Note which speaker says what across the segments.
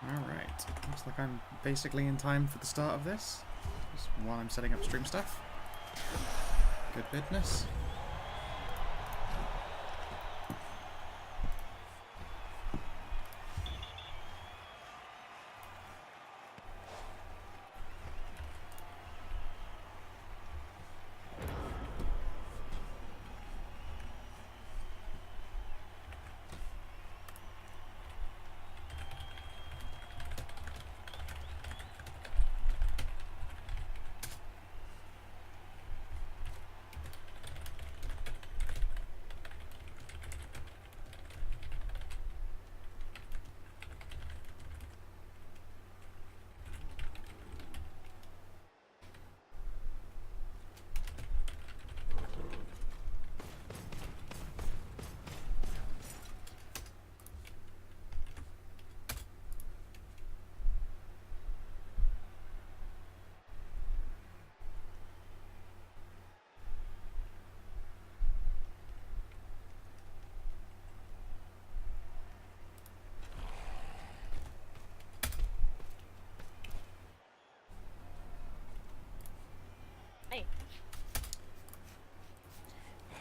Speaker 1: Alright, looks like I'm basically in time for the start of this. Just while I'm setting up stream stuff. Good business.
Speaker 2: Hey.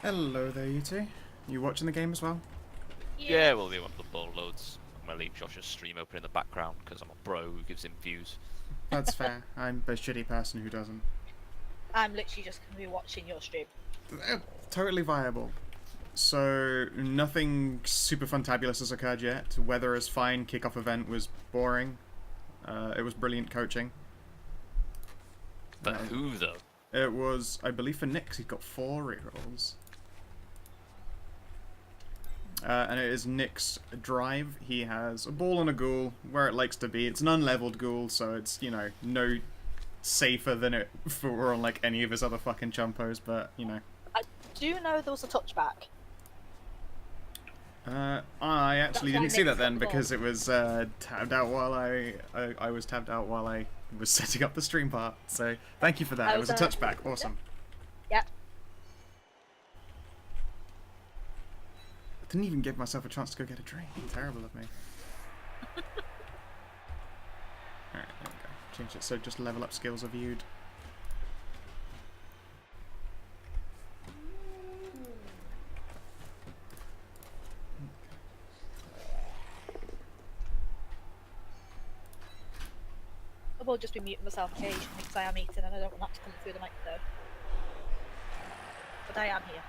Speaker 1: Hello there, you two. You watching the game as well?
Speaker 3: Yeah, we'll be one of the ball loads. I'm gonna leave Josh's stream open in the background because I'm a bro who gives him views.
Speaker 1: That's fair. I'm a shitty person who doesn't.
Speaker 2: I'm literally just going to be watching your stream.
Speaker 1: Totally viable. So, nothing super fantabulous has occurred yet. Weather is fine. Kickoff event was boring. It was brilliant coaching.
Speaker 3: But who, though?
Speaker 1: It was, I believe, for Nick, he's got 4 rerolls. And it is Nick's drive. He has a ball and a ghoul where it likes to be. It's an unleveled ghoul, so it's, you know, no safer than it for on like any of his other fucking chumpos, but, you know.
Speaker 2: I do know there was a touchback.
Speaker 1: I actually didn't see that then
Speaker 2: Nick's
Speaker 1: because it was tabbed out while I was tabbed out while I was setting up the stream part. So thank you for that. It was a touchback. Awesome.
Speaker 2: Yep.
Speaker 1: I didn't even give myself a chance to go get a drink. Terrible of me. Alright, there we go. Change it so just level up skills are viewed.
Speaker 2: I will just be muting myself occasionally because I am eating and I don't want that to come through the microphone. But I am here.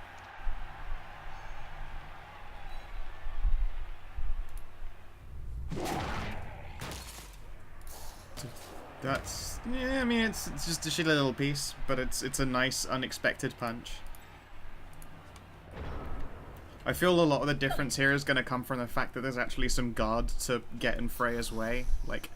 Speaker 1: That's, yeah, I mean, it's just a shitty little piece, but it's a nice, unexpected punch. I feel a lot of the difference here is going to come from the fact that there's actually some guard to get in Freya's way. Like,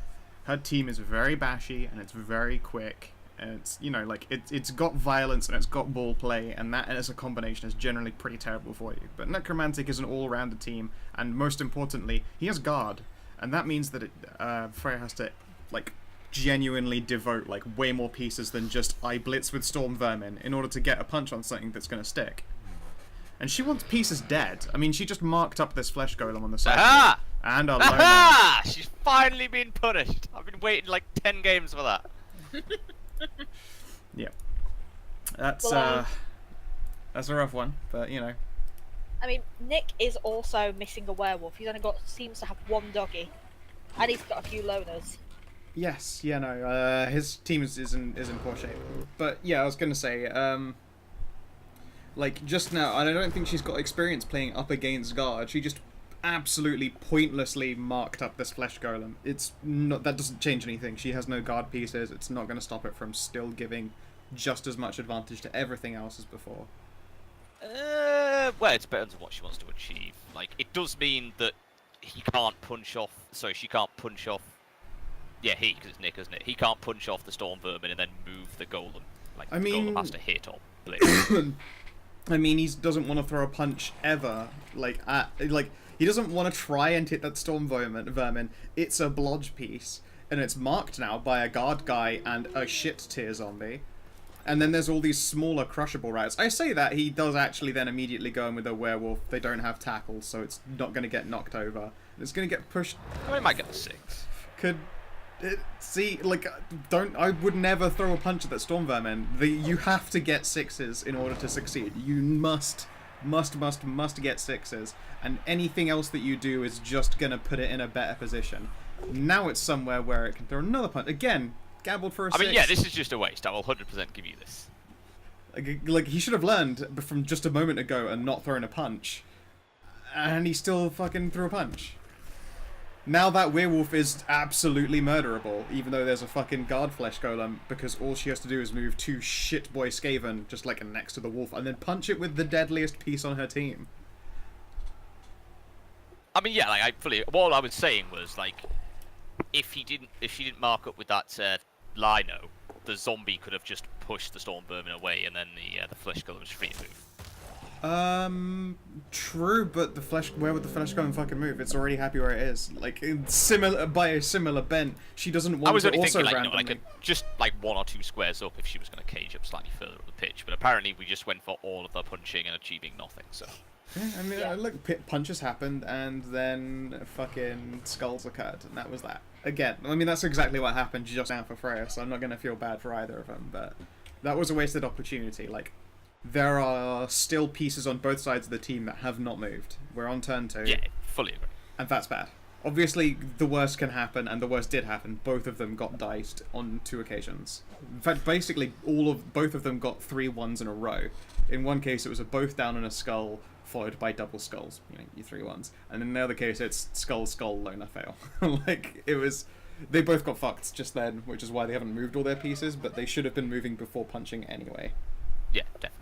Speaker 1: her team is very bashy, and it's very quick, and it's, you know, like, it's got violence and it's got ball play, and that as a combination is generally pretty terrible for you. But Necromantic is an all-rounder team, and most importantly, he has guard, and that means that Freya has to, like, genuinely devote like way more pieces than just I blitz with Storm Vermin in order to get a punch on something that's going to stick. And she wants pieces dead. I mean, she just marked up this flesh golem on the side.
Speaker 3: Aha!
Speaker 1: And a
Speaker 3: Aha! She's finally been punished. I've been waiting like 10 games for that.
Speaker 1: Yeah. That's that's a rough one, but you know.
Speaker 2: I mean, Nick is also missing a werewolf. He's only got, seems to have 1 doggy. And he's got a few loners.
Speaker 1: Yes, yeah, no, his team is in poor shape. But yeah, I was gonna say, like just now, I don't think she's got experience playing up against guard. She just absolutely pointlessly marked up this flesh golem. It's not, that doesn't change anything. She has no guard pieces. It's not gonna stop it from still giving just as much advantage to everything else as before.
Speaker 3: Well, it depends on what she wants to achieve. Like, it does mean that he can't punch off. Sorry, she can't punch off. Yeah, because it's Nick, isn't it? He can't punch off the Storm Vermin and then move the Golem. Like, the Golem has to hit or blitz.
Speaker 1: I mean, he doesn't want to throw a punch ever. Like, he doesn't want to try and hit that Storm Vermin. It's a blodge piece, and it's marked now by a guard guy and a shit tier zombie. And then there's all these smaller crushable rats. I say that, he does actually then immediately go in with a werewolf. They don't have tackles, so it's not going to get knocked over. It's going to get pushed...
Speaker 3: I mean, it might get the 6.
Speaker 1: could... see, like, I would never throw a punch at that Storm Vermin. You have to get 6s in order to succeed. You must get 6s. And anything else that you do is just gonna put it in a better position. Now it's somewhere where it can throw another punch. Again, gambled for a 6.
Speaker 3: I mean, yeah, this is just a waste. I will 100% give you this.
Speaker 1: Like, he should have learned from just a moment ago and not throwing a punch. And he still fucking threw a punch. Now that werewolf is absolutely murderable, even though there's a fucking guard flesh golem, because all she has to do is move 2 shitboy Skaven, just like next to the wolf, and then punch it with the deadliest piece on her team.
Speaker 3: I mean, yeah, like, all I was saying was, like, if she didn't mark up with that Lino, the zombie could have just pushed the Storm Vermin away, and then the flesh golem was free to move.
Speaker 1: True, but where would the flesh golem fucking move? It's already happy where it is. Like, by a similar bent, she doesn't want to also
Speaker 3: thinking, like,
Speaker 1: randomly...
Speaker 3: just like 1 or 2 squares up if she was going to cage up slightly further up the pitch, but apparently we just went for all of the punching and achieving nothing, so...
Speaker 1: Yeah, I mean, look, punches happened, and then fucking skulls occurred, and that was that. Again, I mean, that's exactly what happened just now for Freya, so I'm not going to feel bad for either of them, but that was a wasted opportunity. Like, there are still pieces on both sides of the team that have not moved. We're on turn 2.
Speaker 3: Yeah, fully agree.
Speaker 1: And that's bad. Obviously, the worst can happen, and the worst did happen. Both of them got diced on 2 occasions. In fact, basically, both of them got 3 1s in a row. In one case, it was a both down and a skull, followed by double skulls, you 3 1s. And in the other case, it's skull, loner, fail. Like, it was... They both got fucked just then, which is why they haven't moved all their pieces, but they should have been moving before punching anyway.
Speaker 3: Yeah, definitely.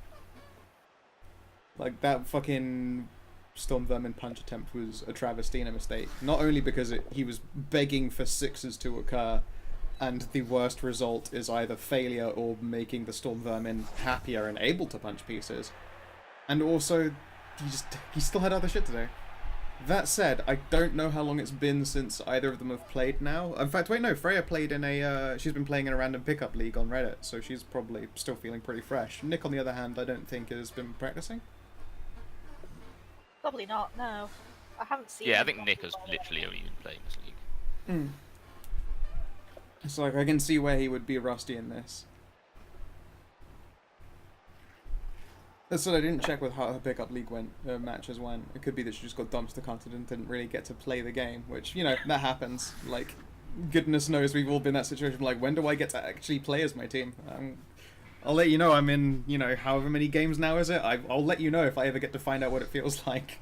Speaker 1: Like, that fucking Storm Vermin punch attempt was a travesty and a mistake. Not only because he was begging for 6s to occur, and the worst result is either failure or making the Storm Vermin happier and able to punch pieces, and also he still had other shit to do. That said, I don't know how long it's been since either of them have played now. In fact, wait, no, Freya played in she's been playing in a random pickup league on Reddit, so she's probably still feeling pretty fresh. Nick, on the other hand, I don't think has been practicing.
Speaker 2: Probably not, no. I haven't seen
Speaker 3: Yeah, I
Speaker 2: him
Speaker 3: think Nick has literally only been playing this league.
Speaker 1: It's like, I can see where he would be rusty in this. That's what I didn't check with how her pickup league matches went. It could be that she just got dumpster cutted and didn't really get to play the game, which, that happens. Like, goodness knows we've all been in that situation. Like, when do I get to actually play as my team? I'll let you know. I'm in, however many games now is it? I'll let you know if I ever get to find out what it feels like.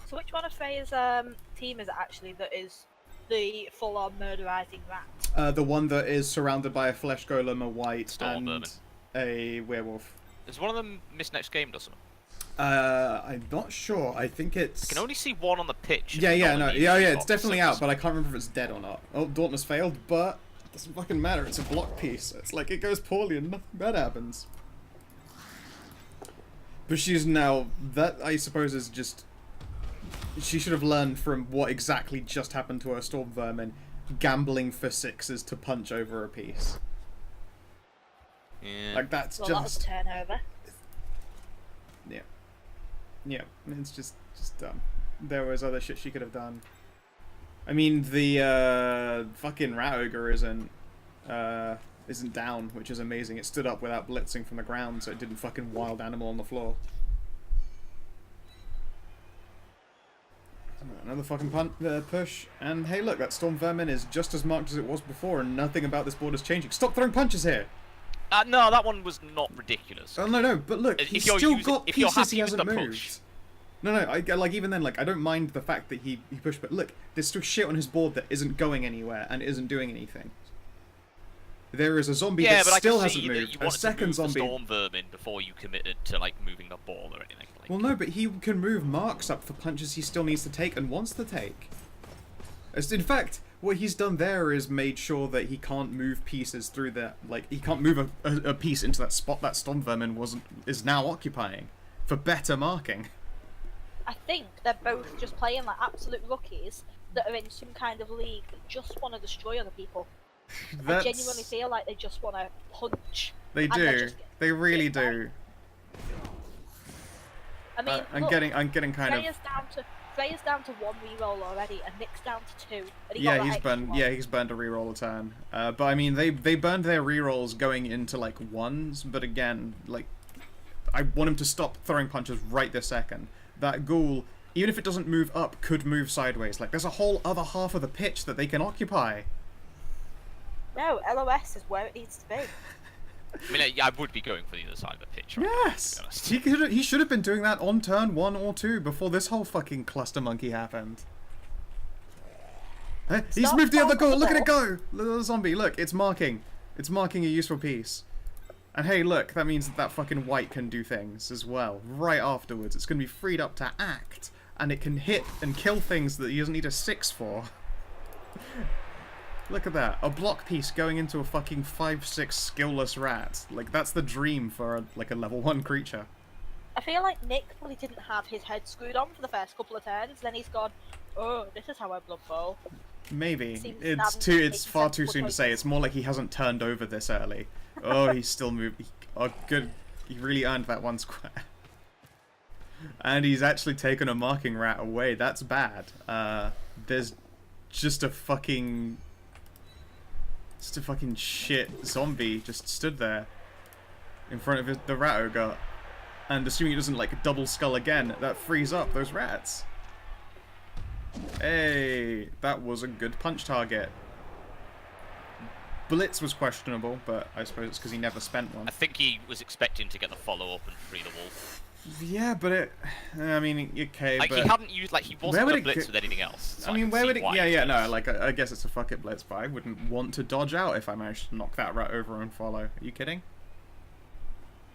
Speaker 2: So which one of Freya's team is it actually that is the full-on murderizing rat?
Speaker 1: The one that is surrounded by a flesh golem, a white,
Speaker 3: Storm
Speaker 1: and
Speaker 3: Vermin.
Speaker 1: a werewolf.
Speaker 3: Is one of them missed next game, doesn't it?
Speaker 1: I'm not sure. I think it's...
Speaker 3: I can only see one on the pitch.
Speaker 1: Yeah, it's definitely out, but I can't remember if it's dead or not. Oh, Dauntless failed, but it doesn't fucking matter. It's a block piece. It's like it goes poorly and nothing bad happens. But she's now... That, I suppose, is just... She should have learned from what exactly just happened to her Storm Vermin, gambling for 6s to punch over a piece.
Speaker 3: Yeah.
Speaker 1: Like, that's
Speaker 2: Well,
Speaker 1: just...
Speaker 2: that was turnover.
Speaker 1: Yeah. Yeah, it's just dumb. There was other shit she could have done. I mean, the fucking rat ogre isn't down, which is amazing. It stood up without blitzing from the ground, so it didn't fucking wild animal on the floor. Another fucking push, and hey look, that Storm Vermin is just as marked as it was before, and nothing about this board is changing. Stop throwing punches here!
Speaker 3: No, that one was not ridiculous.
Speaker 1: Oh, no, but look, he's still got pieces he hasn't moved.
Speaker 3: Push.
Speaker 1: No, like, even then, like, I don't mind the fact that he pushed, but look, there's still shit on his board that isn't going anywhere and isn't doing anything. There is a zombie that still hasn't moved, a second zombie...
Speaker 3: The Storm Vermin before you committed to, like, moving the ball or anything. Like...
Speaker 1: Well, no, but he can move marks up for punches he still needs to take and wants to take. In fact, what he's done there is made sure that he can't move pieces through that, like, he can't move a piece into that spot that Storm Vermin is now occupying, for better marking.
Speaker 2: I think they're both just playing like absolute rookies that are in some kind of league that just want to destroy other people. I genuinely feel like they just want to punch.
Speaker 1: They do. They really do.
Speaker 2: I mean,
Speaker 1: I'm getting kind of.
Speaker 2: Freya's down to 1 reroll already, and Nick's down to 2. And
Speaker 1: Yeah, he's burned. Yeah, he's burned a reroll a turn. But I mean, they burned their rerolls going into like 1s. But again, like, I want him to stop throwing punches right this second. That ghoul, even if it doesn't move up, could move sideways. Like, there's a whole other half of the pitch that they can occupy.
Speaker 2: No, LOS is where it needs to be.
Speaker 3: I mean, I would be going for the other side of the pitch. Right
Speaker 1: Yes!
Speaker 3: now,
Speaker 1: he should have been doing that on turn 1 or 2 before this whole fucking cluster monkey happened. He's moved the other ghoul! Look at it go! Little zombie, look, it's marking. It's marking a useful piece. And hey, look, that means that fucking white can do things as well. Right afterwards, it's going to be freed up to act. And it can hit and kill things that he doesn't need a 6 for. Look at that. A block piece going into a fucking 5/6 skillless rat. Like, that's the dream for, like, a level 1 creature.
Speaker 2: I feel like Nick probably didn't have his head screwed on for the first couple of turns, then he's gone, oh, this is how I Blood Bowl.
Speaker 1: Maybe. It's far too soon to say. It's more like he hasn't turned over this early. Oh, he's still moving. Oh, good. He really earned that 1 square. And he's actually taken a marking rat away. That's bad. There's just a fucking shit zombie just stood there in front of the rat ogre, and assuming he doesn't like double skull again, that frees up those rats. Hey, that was a good punch target. Blitz was questionable, but I suppose it's because he never spent one.
Speaker 3: I think he was expecting to get the follow-up and free the wolf.
Speaker 1: Yeah, but I mean, okay,
Speaker 3: like,
Speaker 1: but...
Speaker 3: he hadn't used, like, he wasn't going to blitz with anything else. So
Speaker 1: I mean, where would it... Yeah, no,
Speaker 3: is.
Speaker 1: like, I guess it's a fuck it blitz, but I wouldn't want to dodge out if I managed to knock that rat over and follow. Are you kidding?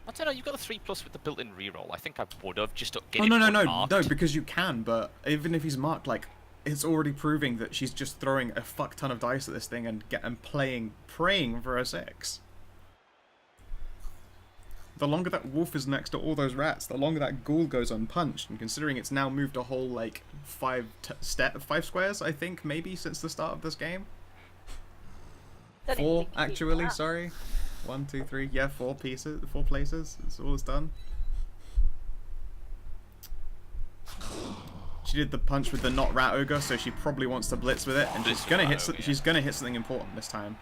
Speaker 3: I don't know, you've got a 3+ with the built-in reroll. I think I would have, just to get
Speaker 1: Oh,
Speaker 3: him
Speaker 1: no, because you can, but even if he's marked, like, it's already proving that she's just throwing a fuck ton of dice at this thing and praying for a 6. The longer that wolf is next to all those rats, the longer that ghoul goes unpunched. And considering it's now moved a whole, like, 5 squares, I think, maybe, since the start of this game. 4, actually, sorry. 1, 2, 3, yeah, 4 pieces, 4 places. It's all it's done. She did the punch with the not rat ogre, so she probably wants to blitz with it, and she's gonna hit something important this time.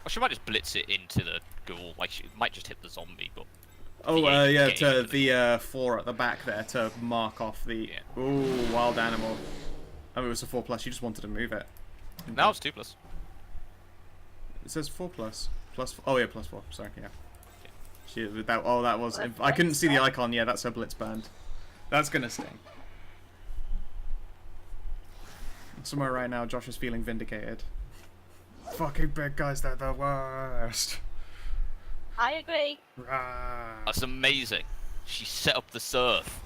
Speaker 3: Or she might just blitz it into the ghoul. Like, she might just hit the zombie, but...
Speaker 1: Oh, yeah, to the 4 at the back there to mark off the... Yeah. Ooh, wild animal. Oh, it was a 4+, you just wanted to move it.
Speaker 3: Now it's 2+.
Speaker 1: It says 4+. Oh, yeah, +4. Sorry, yeah. That was... I couldn't see the icon. Yeah, that's her blitz burned. That's gonna sting. Somewhere right now, Josh is feeling vindicated. Fucking big guys, they're the worst.
Speaker 2: I agree.
Speaker 1: Rah.
Speaker 3: That's amazing. She set up the surf.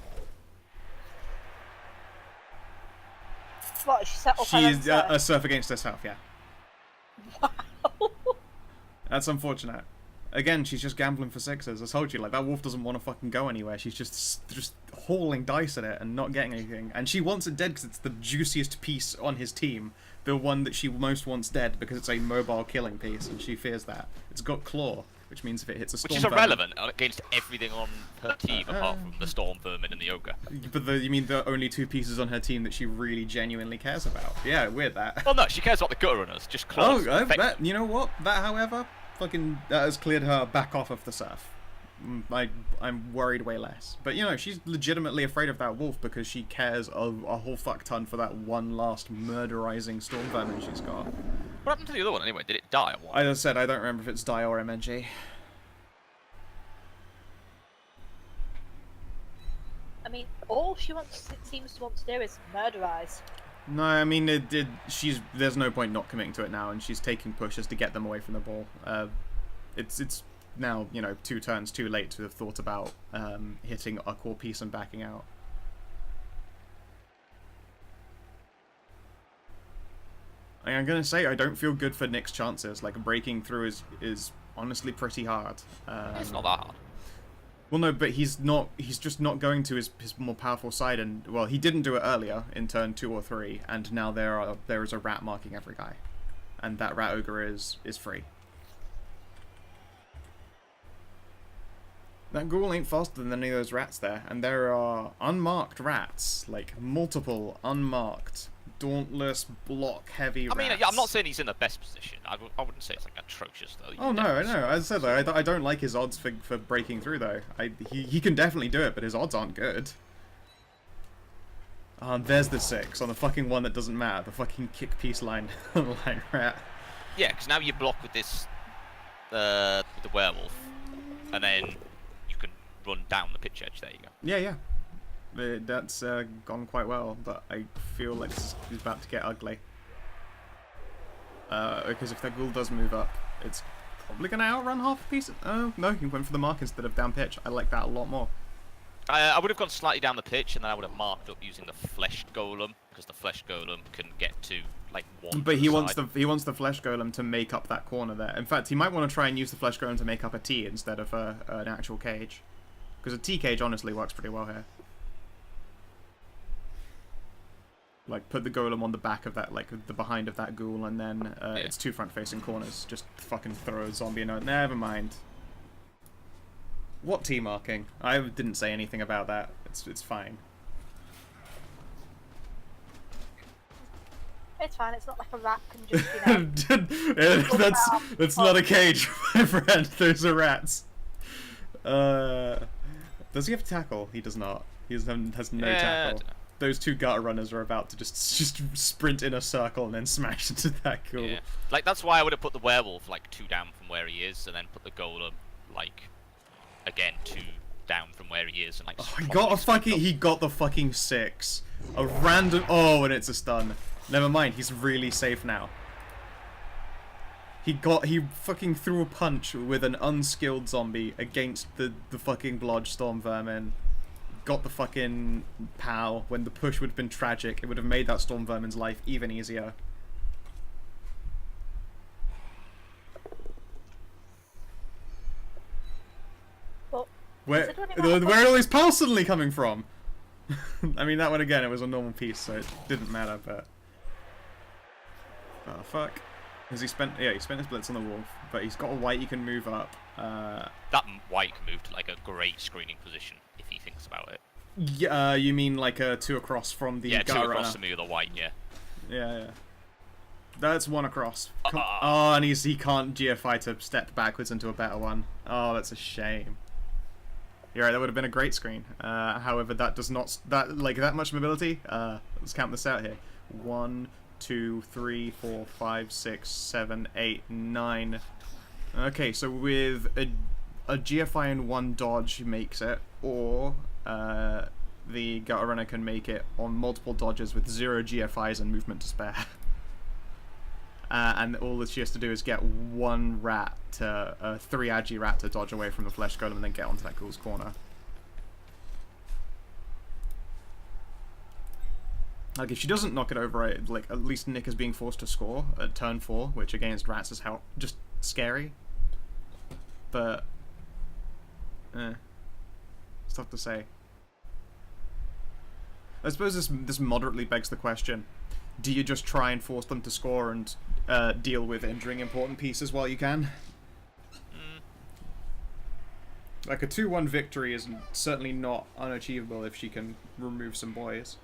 Speaker 2: What, she set up
Speaker 1: She's a surf against herself, yeah.
Speaker 2: Wow.
Speaker 1: That's unfortunate. Again, she's just gambling for 6s. I told you, like, that wolf doesn't want to fucking go anywhere. She's just hauling dice at it and not getting anything. And she wants it dead because it's the juiciest piece on his team. The one that she most wants dead because it's a mobile killing piece, and she fears that. It's got claw, which means if it hits a storm
Speaker 3: Which is irrelevant against everything on her team apart from the storm vermin and the ogre.
Speaker 1: But you mean the only 2 pieces on her team that she really genuinely cares about? Yeah, weird that.
Speaker 3: Well, no, she cares about the gutter runners, just claws.
Speaker 1: Oh, you know what? That, however, that has cleared her back off of the surf. I'm worried way less. But, you know, she's legitimately afraid of that wolf because she cares a whole fuck ton for that one last murderizing storm vermin she's got.
Speaker 3: What happened to the other one anyway? Did it die or what?
Speaker 1: As I said, I don't remember if it's die or MNG.
Speaker 2: I mean, all she seems to want to do is murderize.
Speaker 1: No, I mean, there's no point not committing to it now, and she's taking pushes to get them away from the ball. It's now, you know, 2 turns too late to have thought about hitting a core piece and backing out. I'm gonna say I don't feel good for Nick's chances. Like, breaking through is honestly pretty hard.
Speaker 3: It's not that hard.
Speaker 1: Well, no, but he's just not going to his more powerful side, and, well, he didn't do it earlier in turn 2 or 3, and now there is a rat marking every guy. and that rat ogre is free. That ghoul ain't faster than any of those rats there, and there are unmarked rats, like multiple unmarked, dauntless, block-heavy rats.
Speaker 3: I mean, I'm not saying he's in the best position. I wouldn't say it's like atrocious though.
Speaker 1: Oh no, I know. As I said though, I don't like his odds for breaking through though. He can definitely do it, but his odds aren't good. There's the 6 on the fucking one that doesn't matter. The fucking kick piece line line rat.
Speaker 3: Yeah, because now you block with this with the werewolf, and then you can run down the pitch edge. There you go.
Speaker 1: Yeah. That's gone quite well, but I feel like it's about to get ugly. Because if that ghoul does move up, it's probably going to outrun half a piece. Oh, no, he went for the mark instead of down pitch. I like that a lot more.
Speaker 3: I would have gone slightly down the pitch, and then I would have marked up using the flesh golem, because the flesh golem can get to like one.
Speaker 1: But he wants the flesh golem to make up that corner there. In fact, he might want to try and use the flesh golem to make up a T instead of an actual cage, because a T cage honestly works pretty well here. Like, put the golem on the back of that, like, the behind of that ghoul, and then it's 2 front-facing corners. Just fucking throw a zombie in. Never mind. What T marking? I didn't say anything about that. It's fine.
Speaker 2: It's fine. It's not like a rat can just, you know...
Speaker 1: that's not a cage, my friend. Those are rats. Does he have tackle? He does not. He has no tackle. Those 2 gutter runners are about to just sprint in a circle and then smash into that ghoul.
Speaker 3: Yeah. Like, that's why I would have put the werewolf, like, 2 down from where he is, and then put the golem, like, again, 2 down from where he is, and, like...
Speaker 1: Oh, he got the fucking 6. A random... Oh, and it's a stun. Never mind, he's really safe now. He fucking threw a punch with an unskilled zombie against the fucking Blodge Storm Vermin. Got the fucking POW. When the push would have been tragic, it would have made that Storm Vermin's life even easier.
Speaker 2: Well,
Speaker 1: where are all these POWs suddenly coming from? I mean, that one again, it was a normal piece, so it didn't matter, but... Oh, fuck. Has he spent... Yeah, he spent his blitz on the wolf, but he's got a white he can move up.
Speaker 3: That white can move to, like, a great screening position, if he thinks about it.
Speaker 1: Yeah, you mean like 2 across from the...
Speaker 3: Yeah, 2 across from the other white, yeah.
Speaker 1: Yeah. That's 1 across. Oh, and he can't GFI to step backwards into a better one. Oh, that's a shame. You're right, that would have been a great screen. However, that does not... that much mobility? Let's count this out here. 1, 2, 3, 4, 5, 6, 7, 8, 9. Okay, so with a GFI and 1 dodge makes it, or the gutter runner can make it on multiple dodges with 0 GFIs and movement to spare. And all that she has to do is get 1 rat to 3 agi rat to dodge away from the flesh golem and then get onto that ghoul's corner. Like, if she doesn't knock it over, like, at least Nick is being forced to score at turn 4, which against rats is just scary. But, it's tough to say. I suppose this moderately begs the question: do you just try and force them to score and deal with injuring important pieces while you can? Like, a 2-1 victory is certainly not unachievable if she can remove some boys.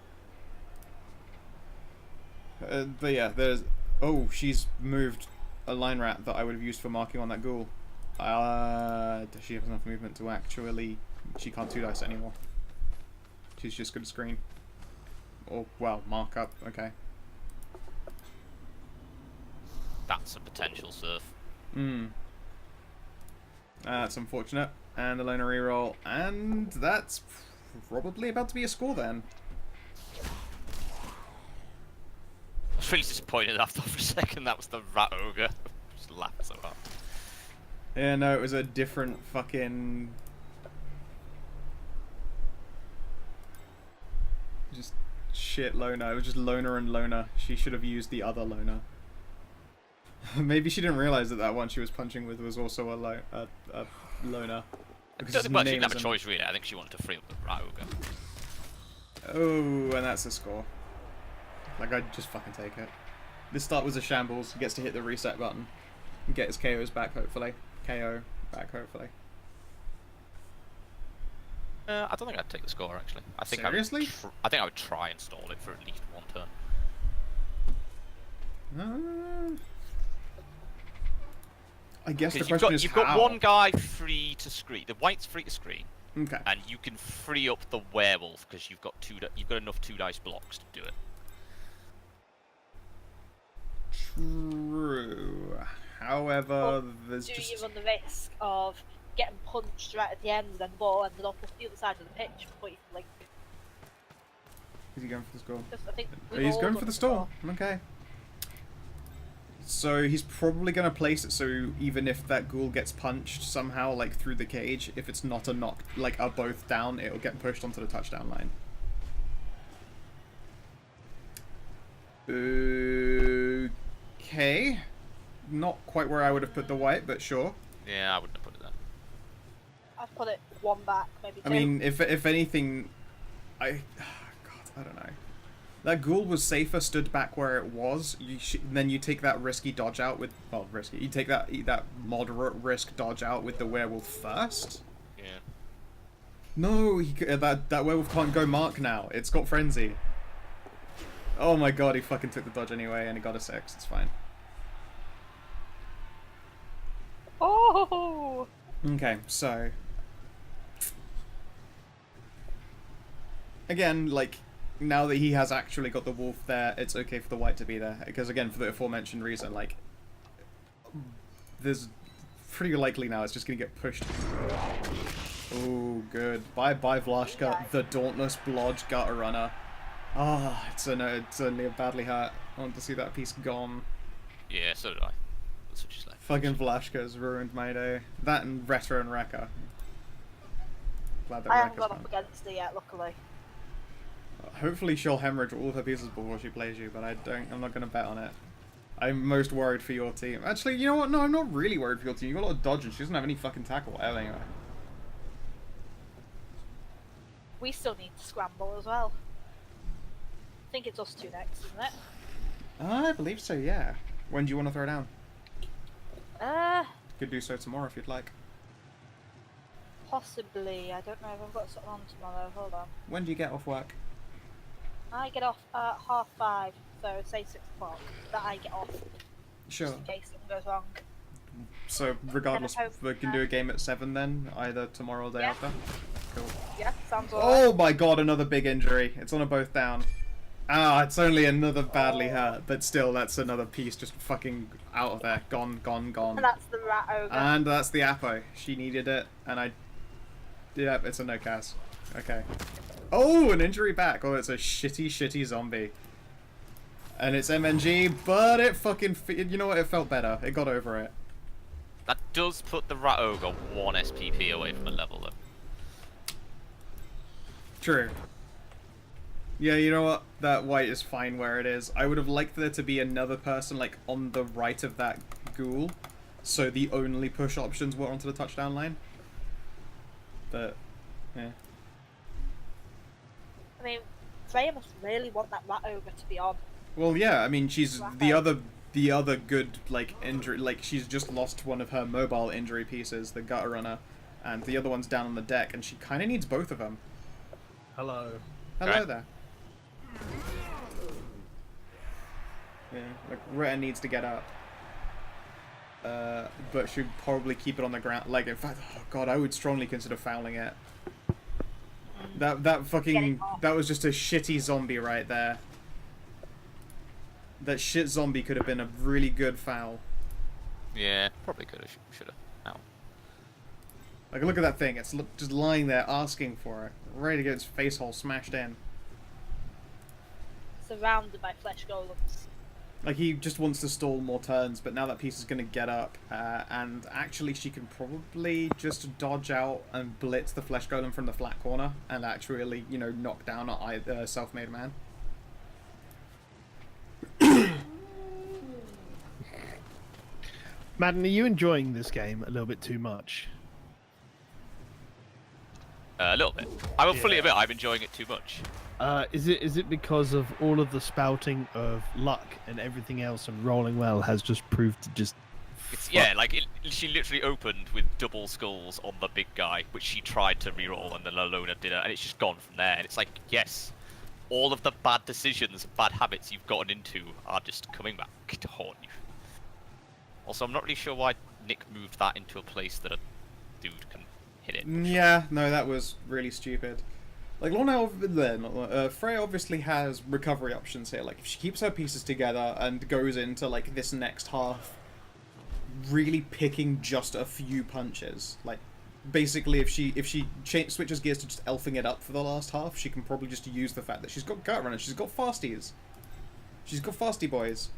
Speaker 1: But yeah, there's... Oh, she's moved a line rat that I would have used for marking on that ghoul. Does she have enough movement to actually... She can't 2-dice anymore. She's just gonna screen. Or, well, mark up, okay.
Speaker 3: That's a potential surf.
Speaker 1: That's unfortunate. And the loner reroll. And that's probably about to be a score then.
Speaker 3: I was really disappointed after for a second that was the rat ogre. Just laughed so hard.
Speaker 1: Yeah, no, it was a different fucking... Just shit loner. It was just loner and loner. She should have used the other loner. Maybe she didn't realize that one she was punching with was also a loner.
Speaker 3: I don't think she didn't have a choice really. I think she wanted to free up the rat ogre.
Speaker 1: Oh, and that's a score. Like, I'd just fucking take it. This start was a shambles. He gets to hit the reset button. And get his KOs back, hopefully. KO back, hopefully.
Speaker 3: I don't think I'd take the score, actually.
Speaker 1: Seriously?
Speaker 3: I think I would try and stall it for at least one turn.
Speaker 1: I guess the
Speaker 3: Because
Speaker 1: question is
Speaker 3: you've
Speaker 1: how.
Speaker 3: got one guy free to screen. The white's free to screen.
Speaker 1: Okay.
Speaker 3: And you can free up the werewolf because you've got enough 2 dice blocks to do it.
Speaker 1: True. However, there's
Speaker 2: do
Speaker 1: just...
Speaker 2: you run the risk of getting punched right at the end and then the ball ended up the other side of the pitch before you can link?
Speaker 1: Is he going for the score?
Speaker 2: I think
Speaker 1: He's going for the stall. Okay. So he's probably going to place it so even if that ghoul gets punched somehow, like through the cage, if it's not a knock, like a both down, it'll get pushed onto the touchdown line. Okay. Not quite where I would have put the white, but sure.
Speaker 3: Yeah, I wouldn't have put it there.
Speaker 2: I'd put it 1 back, maybe 2.
Speaker 1: I mean, if anything, God, I don't know. That ghoul was safer stood back where it was. Then you take that risky dodge out with... Well, risky. You take that moderate risk dodge out with the werewolf first.
Speaker 3: Yeah.
Speaker 1: No, that werewolf can't go mark now. It's got frenzy. Oh my god, he fucking took the dodge anyway and he got a 6. It's fine.
Speaker 2: Oh!
Speaker 1: Okay, so... Again, like... Now that he has actually got the wolf there, it's okay for the white to be there. Because again, for the aforementioned reason, like... There's... Pretty likely now it's just gonna get pushed. Oh, good. Bye-bye, Vlashka, the Dauntless Blodge Gutter Runner. Ah, it's only badly hurt. I want to see that piece gone.
Speaker 3: Yeah, so did I. That's what she's like.
Speaker 1: Fucking Vlashka has ruined my day. That and Retta and Rekka. Glad that
Speaker 2: I haven't
Speaker 1: Rekka's
Speaker 2: got up
Speaker 1: gone.
Speaker 2: against it yet, luckily.
Speaker 1: Hopefully she'll hemorrhage all of her pieces before she plays you, but I'm not gonna bet on it. I'm most worried for your team. Actually, you know what? No, I'm not really worried for your team. You got a lot of dodge and she doesn't have any fucking tackle. Anyway.
Speaker 2: We still need to scramble as well. I think it's us 2 next, isn't it?
Speaker 1: I believe so, yeah. When do you want to throw down? Could do so tomorrow if you'd like.
Speaker 2: Possibly. I don't know if I've got something on tomorrow. Hold on.
Speaker 1: When do you get off work?
Speaker 2: I get off at 5:30, so say 6 o'clock. That I get off.
Speaker 1: Sure.
Speaker 2: Just in case something goes wrong.
Speaker 1: So regardless,
Speaker 2: hope,
Speaker 1: we can do a game at 7 then, either tomorrow or the day
Speaker 2: Yeah.
Speaker 1: after. Cool.
Speaker 2: Yeah, sounds alright.
Speaker 1: Oh my god, another big injury. It's on a both down. Ah, it's only another badly hurt, but still, that's another piece just fucking out of there. Gone, gone, gone.
Speaker 2: And that's the rat ogre.
Speaker 1: And that's the Apo. She needed it, and I... Yeah, it's a no-cast. Okay. Oh, an injury back. Oh, it's a shitty zombie. And it's MNG, but it fucking... You know what? It felt better. It got over it.
Speaker 3: That does put the rat ogre 1 SPP away from a level, though.
Speaker 1: True. Yeah, you know what? That white is fine where it is. I would have liked there to be another person, like, on the right of that ghoul, so the only push options were onto the touchdown line. But, yeah.
Speaker 2: I mean, Freya must really want that rat ogre to be on.
Speaker 1: Well, yeah, I mean, she's the other good, like, injury, like, she's just lost one of her mobile injury pieces, the gutter runner, and the other one's down on the deck, and she kind of needs both of them.
Speaker 4: Hello.
Speaker 1: Hello
Speaker 3: Okay.
Speaker 1: there. Yeah, like, Retta needs to get up. But should probably keep it on the ground. Like, in fact, oh god, I would strongly consider fouling it. That fucking... That was just a shitty zombie right there. That shit zombie could have been a really good foul.
Speaker 3: Yeah, probably could have, should have. Ow.
Speaker 1: Like, look at that thing. It's just lying there asking for it. Ready to get its face hole smashed in.
Speaker 2: Surrounded by flesh golems.
Speaker 1: Like, he just wants to stall more turns, but now that piece is going to get up, and actually she can probably just dodge out and blitz the flesh golem from the flat corner, and actually, you know, knock down either self-made man.
Speaker 4: Madden, are you enjoying this game a little bit too much?
Speaker 3: A little bit. I will fully
Speaker 4: Yeah.
Speaker 3: admit I'm enjoying it too much.
Speaker 4: Is it because of all of the spouting of luck and everything else and rolling well has just proved to just
Speaker 3: Yeah, like she literally opened with double skulls on the big guy, which she tried to reroll, and then Alona did it, and it's just gone from there. And it's like, yes, all of the bad decisions and bad habits you've gotten into are just coming back to haunt you. Also, I'm not really sure why Nick moved that into a place that a dude can hit it.
Speaker 1: Yeah, no, that was really stupid. Like, Freya obviously has recovery options here. Like, if she keeps her pieces together and goes into, like, this next half really picking just a few punches, like, basically if she switches gears to just elfing it up for the last half, she can probably just use the fact that she's got gut runners, she's got fasties. She's got fasty boys.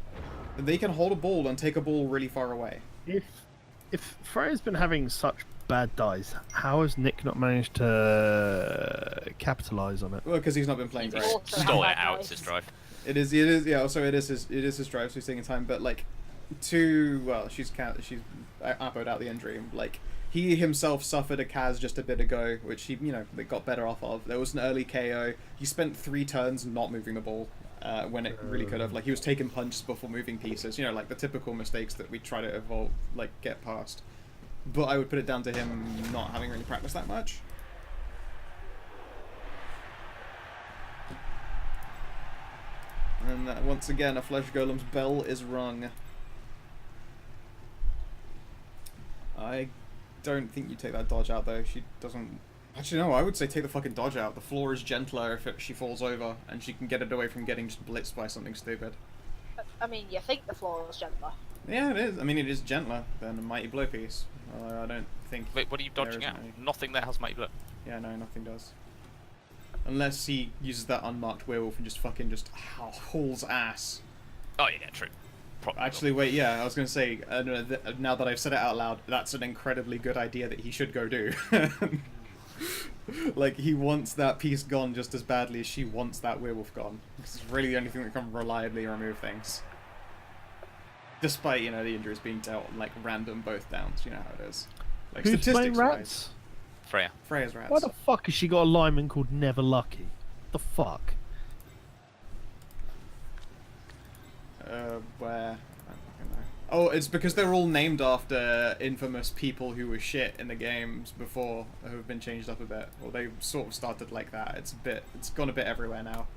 Speaker 1: And they can hold a ball and take a ball really far away.
Speaker 4: If Freya's been having such bad dice, how has Nick not managed to capitalize on it?
Speaker 1: Well, because he's not been playing great.
Speaker 3: Stole it out, it's his drive.
Speaker 1: It is, yeah, also it is his drive, so he's taking time, but, like, she's appoed out the injury, like, he himself suffered a Kaz just a bit ago, which he, they got better off of. There was an early KO. He spent 3 turns not moving the ball, when it really could have. Like, he was taking punches before moving pieces, like the typical mistakes that we try to get past. But I would put it down to him not having really practiced that much. And once again, a Flesh Golem's bell is rung. I don't think you take that dodge out, though. She doesn't... Actually, no, I would say take the fucking dodge out. The floor is gentler if she falls over, and she can get it away from getting just blitzed by something stupid.
Speaker 2: I mean, you think the floor is gentler.
Speaker 1: Yeah, it is. I mean, it is gentler than a Mighty Blow piece. I don't think...
Speaker 3: Wait, what are you dodging out? Nothing there has Mighty Blow.
Speaker 1: Yeah, no, nothing does. Unless he uses that unmarked werewolf and just fucking hauls ass.
Speaker 3: Oh yeah, true. Probably
Speaker 1: Actually, wait, yeah, I was gonna say, now that I've said it out loud, that's an incredibly good idea that he should go do. Like, he wants that piece gone just as badly as she wants that werewolf gone. This is really the only thing that can reliably remove things. Despite, the injuries being dealt on, like, random both downs, you know how it is. Like,
Speaker 4: Who's playing
Speaker 1: statistics
Speaker 4: rats?
Speaker 3: Freya.
Speaker 1: Freya's rats.
Speaker 4: Why the fuck has she got a lineman called Never Lucky? The fuck?
Speaker 1: Where? I don't know. Oh, it's because they're all named after infamous people who were shit in the games before, who have been changed up a bit. Or they sort of started like that. It's gone a bit everywhere now.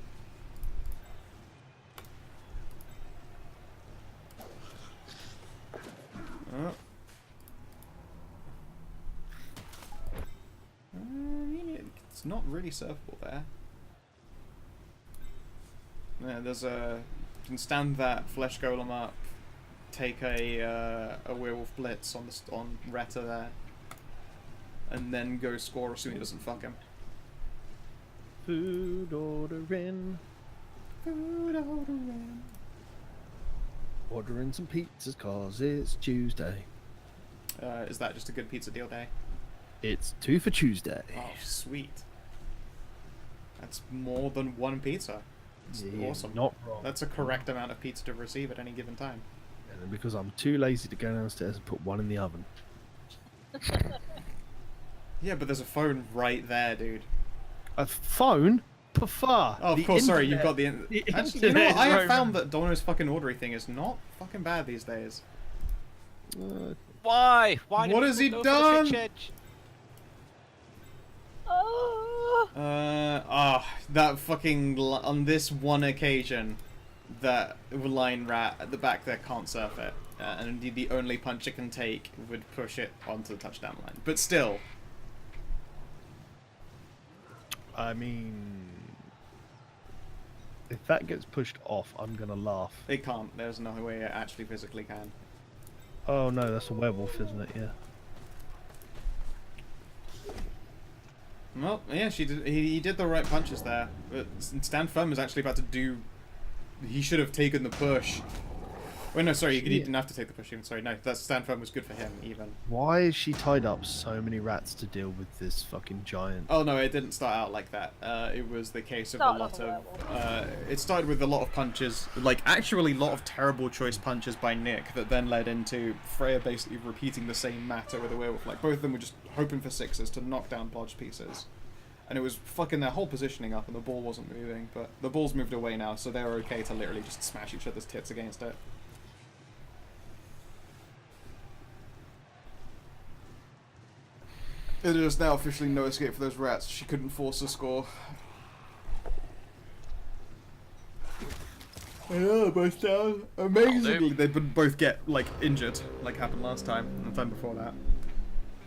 Speaker 1: Oh. It's not really surfable there. Yeah, there's a... You can stand that Flesh Golem up, take a Werewolf Blitz on Retta there, and then go score assuming he doesn't fuck him.
Speaker 4: Food ordering.
Speaker 1: Food ordering.
Speaker 4: Ordering some pizzas cause it's Tuesday.
Speaker 1: Is that just a good pizza deal day?
Speaker 4: It's 2 for Tuesday.
Speaker 1: Oh, sweet. That's more than one pizza. It's awesome.
Speaker 4: Not wrong.
Speaker 1: That's a correct amount of pizza to receive at any given time.
Speaker 4: And because I'm too lazy to go downstairs and put one in the oven.
Speaker 1: Yeah, but there's a phone right there, dude.
Speaker 4: A phone? Puffa.
Speaker 1: Oh, of course, sorry, you've got the... Actually, you know what? I have found that Domino's fucking ordering thing is not fucking bad these days.
Speaker 3: Why? Why?
Speaker 1: What has he done?
Speaker 2: Oh.
Speaker 1: That fucking... On this one occasion, that line rat at the back there can't surf it. And indeed the only punch it can take would push it onto the touchdown line. But still...
Speaker 4: I mean... If that gets pushed off, I'm gonna laugh.
Speaker 1: It can't. There's no way it actually physically can.
Speaker 4: Oh no, that's a werewolf, isn't it? Yeah.
Speaker 1: Well, yeah, he did the right punches there. But Stand Firm is actually about to do... He should have taken the push. Well, no, sorry, he didn't have to take the push even. Sorry, no, that Stand Firm was good for him, even.
Speaker 4: Why is she tied up so many rats to deal with this fucking giant?
Speaker 1: Oh no, it didn't start out like that. It was the case of a lot of... it started with a lot of punches, like, actually a lot of terrible choice punches by Nick that then led into Freya basically repeating the same matter with a werewolf. Like, both of them were just hoping for sixes to knock down bodge pieces. and it was fucking their whole positioning up, and the ball wasn't moving. But the ball's moved away now, so they're okay to literally just smash each other's tits against it. It is now officially no escape for those rats. She couldn't force a score. Yeah, both down. Amazingly, they both get like injured, like happened last time and the time before that.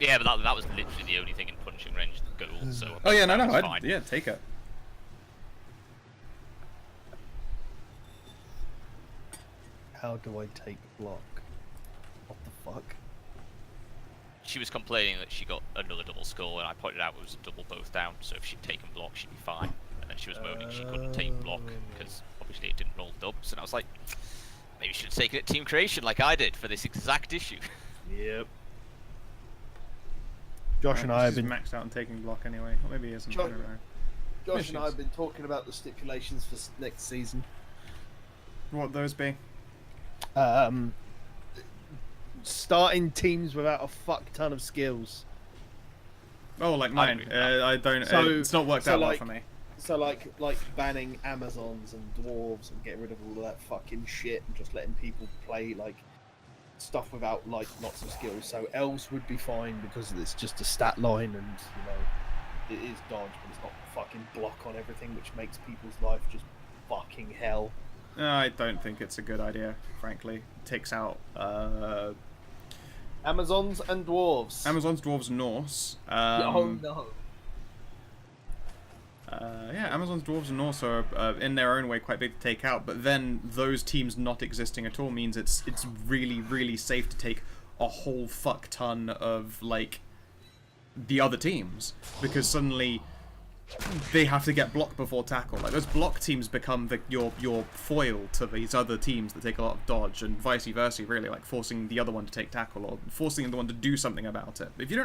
Speaker 3: Yeah, but that was literally the only thing in punching range, the goal. So
Speaker 1: oh yeah, no,
Speaker 3: fine.
Speaker 1: yeah, take it.
Speaker 4: How do I take block? What the fuck?
Speaker 3: She was complaining that she got another double score, and I pointed out it was a double both down. So if she'd taken block, she'd be fine. And then she was moaning she couldn't take block because obviously it didn't roll dubs. And I was like, maybe you should have taken it team creation like I did for this exact issue.
Speaker 4: Yep. Josh and I have been
Speaker 1: maxed out and taking block anyway. Or maybe he isn't. I don't know.
Speaker 4: Josh and I have been talking about the stipulations for next season.
Speaker 1: What would those be?
Speaker 4: Starting teams without a fuck ton of skills.
Speaker 1: Oh, like mine. I don't.
Speaker 4: So,
Speaker 1: it's not worked out well for me.
Speaker 4: So like banning Amazons and dwarves and getting rid of all of that fucking shit and just letting people play like stuff without like lots of skills. So elves would be fine because it's just a stat line and it is dodge, but it's not fucking block on everything, which makes people's life just fucking hell.
Speaker 1: I don't think it's a good idea, frankly. It takes out
Speaker 4: Amazons and dwarves.
Speaker 1: Amazons, dwarves, Norse.
Speaker 4: Oh no.
Speaker 1: Yeah, Amazons, dwarves, and Norse are in their own way quite big to take out, but then those teams not existing at all means it's really, really safe to take a whole fuck ton of, like, the other teams, because suddenly they have to get blocked before tackle. Like, those block teams become your foil to these other teams that take a lot of dodge, and vice versa, really, like forcing the other one to take tackle, or forcing the one to do something about it. If you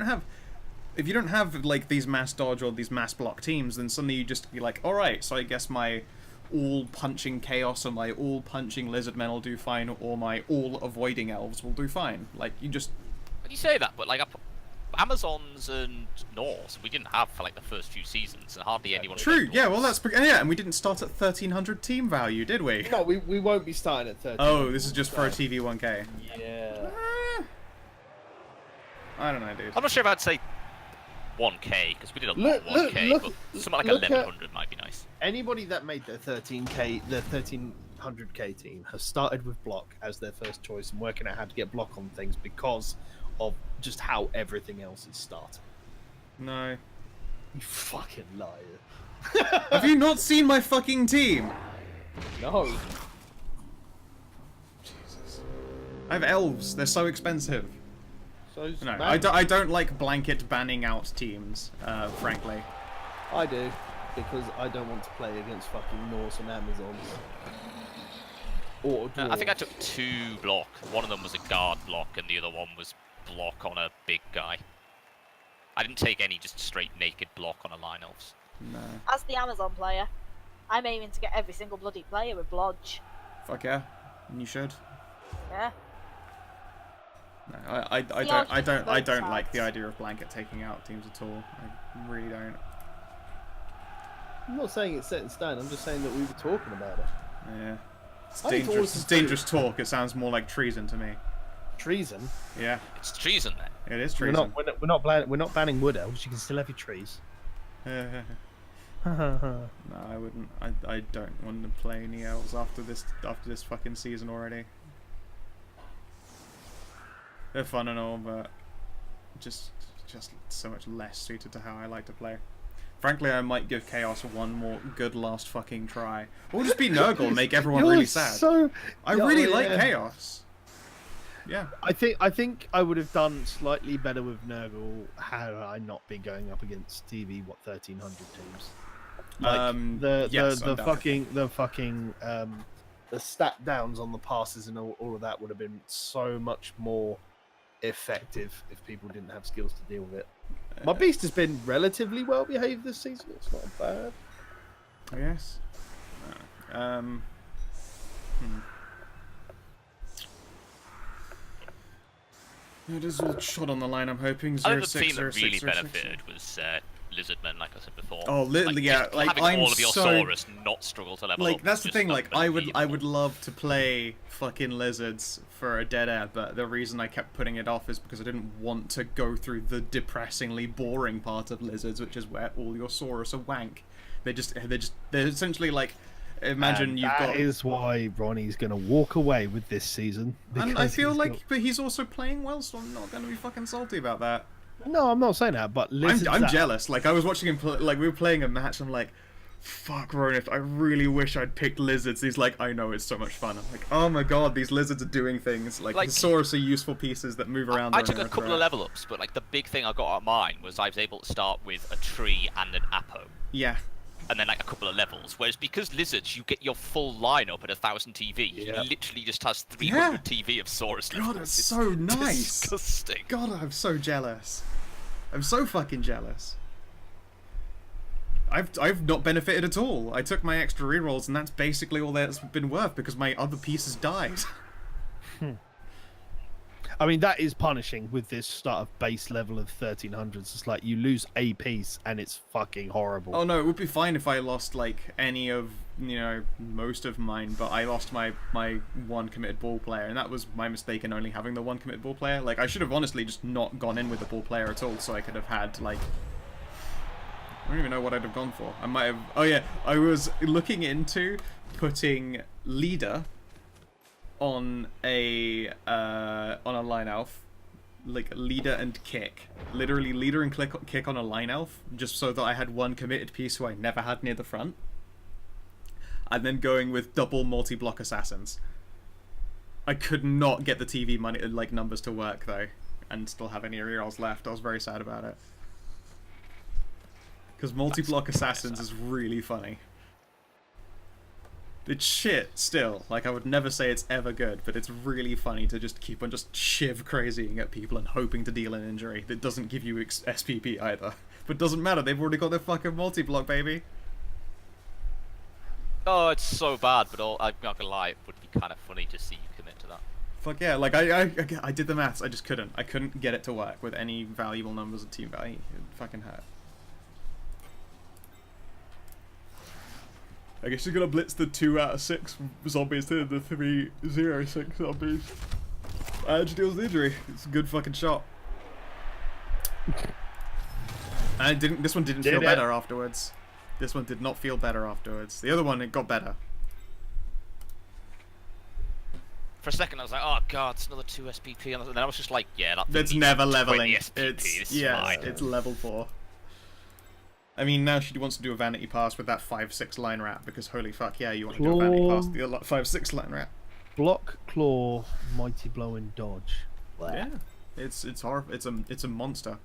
Speaker 1: don't have like these mass dodge or these mass block teams, then suddenly you just be like, alright, so I guess my all punching chaos or my all punching lizard men will do fine, or my all avoiding elves will do fine. Like, you just...
Speaker 3: When you say that, but like Amazons and Norse, we didn't have for like the first few seasons, and hardly anyone.
Speaker 1: True, yeah, well that's... Yeah, and we didn't start at 1300 team value, did we?
Speaker 4: No, we won't be starting at 13.
Speaker 1: Oh, this is just for a TV 1K.
Speaker 4: Yeah.
Speaker 1: I don't know, dude.
Speaker 3: I'm not sure if I'd say 1K, because we did a lot of 1K, but something like 1100 might be nice.
Speaker 4: Anybody that made their 1300k team has started with block as their first choice and working out how to get block on things because of just how everything else is starting.
Speaker 1: No.
Speaker 4: You fucking liar.
Speaker 1: Have you not seen my fucking team?
Speaker 4: No.
Speaker 1: Jesus. I have elves. They're so expensive.
Speaker 4: So
Speaker 1: No, I don't like blanket banning out teams, frankly.
Speaker 4: I do, because I don't want to play against fucking Norse and Amazons. Or
Speaker 3: I think I took 2 block. One of them was a guard block, and the other one was block on a big guy. I didn't take any just straight naked block on a line elves.
Speaker 1: No.
Speaker 2: As the Amazon player, I'm aiming to get every single bloody player with blodge.
Speaker 1: Fuck yeah. You should.
Speaker 2: Yeah.
Speaker 1: No, I don't like the idea of blanket taking out teams at all. I really don't.
Speaker 4: I'm not saying it's set in stone, I'm just saying that we were talking about it.
Speaker 1: Yeah. It's
Speaker 4: I think
Speaker 1: dangerous.
Speaker 4: it's
Speaker 1: It's dangerous talk. It sounds more like treason to me.
Speaker 4: Treason?
Speaker 1: Yeah.
Speaker 3: It's treason then.
Speaker 1: It is treason.
Speaker 4: We're not banning wood elves, you can still have your trees.
Speaker 1: No, I wouldn't. I don't want to play any elves after this fucking season already. They're fun and all, but just so much less suited to how I like to play. Frankly, I might give Chaos one more good last fucking try. Or just be Nurgle and make everyone really sad. I really like Chaos. Yeah.
Speaker 4: I think I would have done slightly better with Nurgle had I not been going up against TV 1300 teams. Like the stat downs on the passes and all of that would have been so much more effective if people didn't have skills to deal with it. My beast has been relatively well behaved this season. It's not bad.
Speaker 1: Yes. It is all shot on the line. I'm hoping.
Speaker 3: I think the team that really benefited was lizardmen, like I said before.
Speaker 1: Oh, yeah,
Speaker 3: just
Speaker 1: like
Speaker 3: having
Speaker 1: I'm
Speaker 3: all of your
Speaker 1: so
Speaker 3: Saurus not struggle to level up.
Speaker 1: like that's the
Speaker 3: is
Speaker 1: thing.
Speaker 3: just
Speaker 1: Like I would
Speaker 3: unbelievable.
Speaker 1: love to play fucking lizards for a dead air, but the reason I kept putting it off is because I didn't want to go through the depressingly boring part of lizards, which is where all your Saurus are wank. They're essentially like. Imagine
Speaker 4: And
Speaker 1: you've got.
Speaker 4: That is why Ronnie's going to walk away with this season.
Speaker 1: And I
Speaker 4: because
Speaker 1: feel
Speaker 4: he's
Speaker 1: like,
Speaker 4: got-
Speaker 1: but he's also playing well, so I'm not going to be fucking salty about that.
Speaker 4: No, I'm not saying that, but lizards
Speaker 1: I'm
Speaker 4: out.
Speaker 1: jealous. Like I was watching him play, like we were playing a match. I'm like, fuck, Ronith, I really wish I'd picked lizards. He's like, I know, it's so much fun. I'm like, oh my god, these lizards are doing things. Like the Saurus are useful pieces that move around.
Speaker 3: I took a couple of level ups, but like the big thing I got out of mine was I was able to start with a tree and an Apo.
Speaker 1: Yeah.
Speaker 3: And then like a couple of levels. Whereas because lizards, you get your full lineup at 1000 TV.
Speaker 4: Yeah.
Speaker 3: He literally just has 300 TV of Saurus levels.
Speaker 1: God, that's so nice.
Speaker 3: Disgusting.
Speaker 1: God, I'm so jealous. I'm so fucking jealous. I've not benefited at all. I took my extra rerolls, and that's basically all that's been worth because my other pieces died.
Speaker 4: I mean, that is punishing with this start of base level of 1300s. It's like you lose a piece and it's fucking horrible.
Speaker 1: Oh no, it would be fine if I lost like any of, most of mine, but I lost my one committed ball player, and that was my mistake in only having the one committed ball player. Like I should have honestly just not gone in with the ball player at all, so I could have had like I don't even know what I'd have gone for. I might have. Oh yeah, I was looking into putting leader on a line elf, like leader and kick, literally leader and kick on a line elf, just so that I had one committed piece who I never had near the front, and then going with double multi-block assassins. I could not get the TV money like numbers to work though, and still have any rerolls left. I was very sad about it because multi-block assassins is really funny. It's shit still. Like I would never say it's ever good, but it's really funny to just keep on just shiv crazying at people and hoping to deal an injury that doesn't give you SPP either. But doesn't matter. They've already got their fucking multi-block, baby.
Speaker 3: Oh, it's so bad, but I'm not gonna lie, it would be kind of funny to see you commit to that.
Speaker 1: Fuck yeah! Like I did the maths. I just couldn't. I couldn't get it to work with any valuable numbers of team value. It fucking hurt. I guess you're gonna blitz the 2 out of 6 zombies to the 3-0-6 zombies. Edge deals the injury. It's a good fucking shot. And it didn't. This one didn't feel better afterwards. This one did not feel better afterwards. The other one, it got better.
Speaker 3: For a second, I was like, "Oh god, it's another 2 SPP," and then I was just like, "Yeah,
Speaker 1: that's never leveling.
Speaker 3: SPP.
Speaker 1: It's level 4." I mean, now she wants to do a vanity pass with that 5-6 line wrap because holy fuck yeah, you want to do a vanity pass with the 5-6 line wrap.
Speaker 4: Block, claw, mighty blow, and dodge.
Speaker 1: Yeah, it's horrible. It's a monster.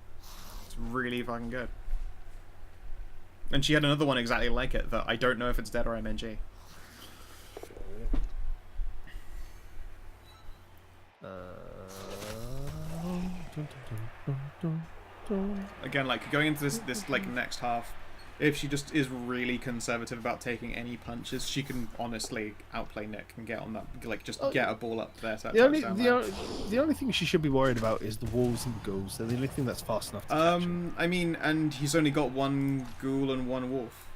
Speaker 1: It's really fucking good. And she had another one exactly like it that I don't know if it's dead or MNG. Again, like going into this like next half, if she just is really conservative about taking any punches, she can honestly outplay Nick and get on that, like just get a ball up there.
Speaker 4: The only thing she should be worried about is the wolves and the ghouls. They're the only thing that's fast enough to catch him.
Speaker 1: I mean, and he's only got 1 ghoul and 1 wolf.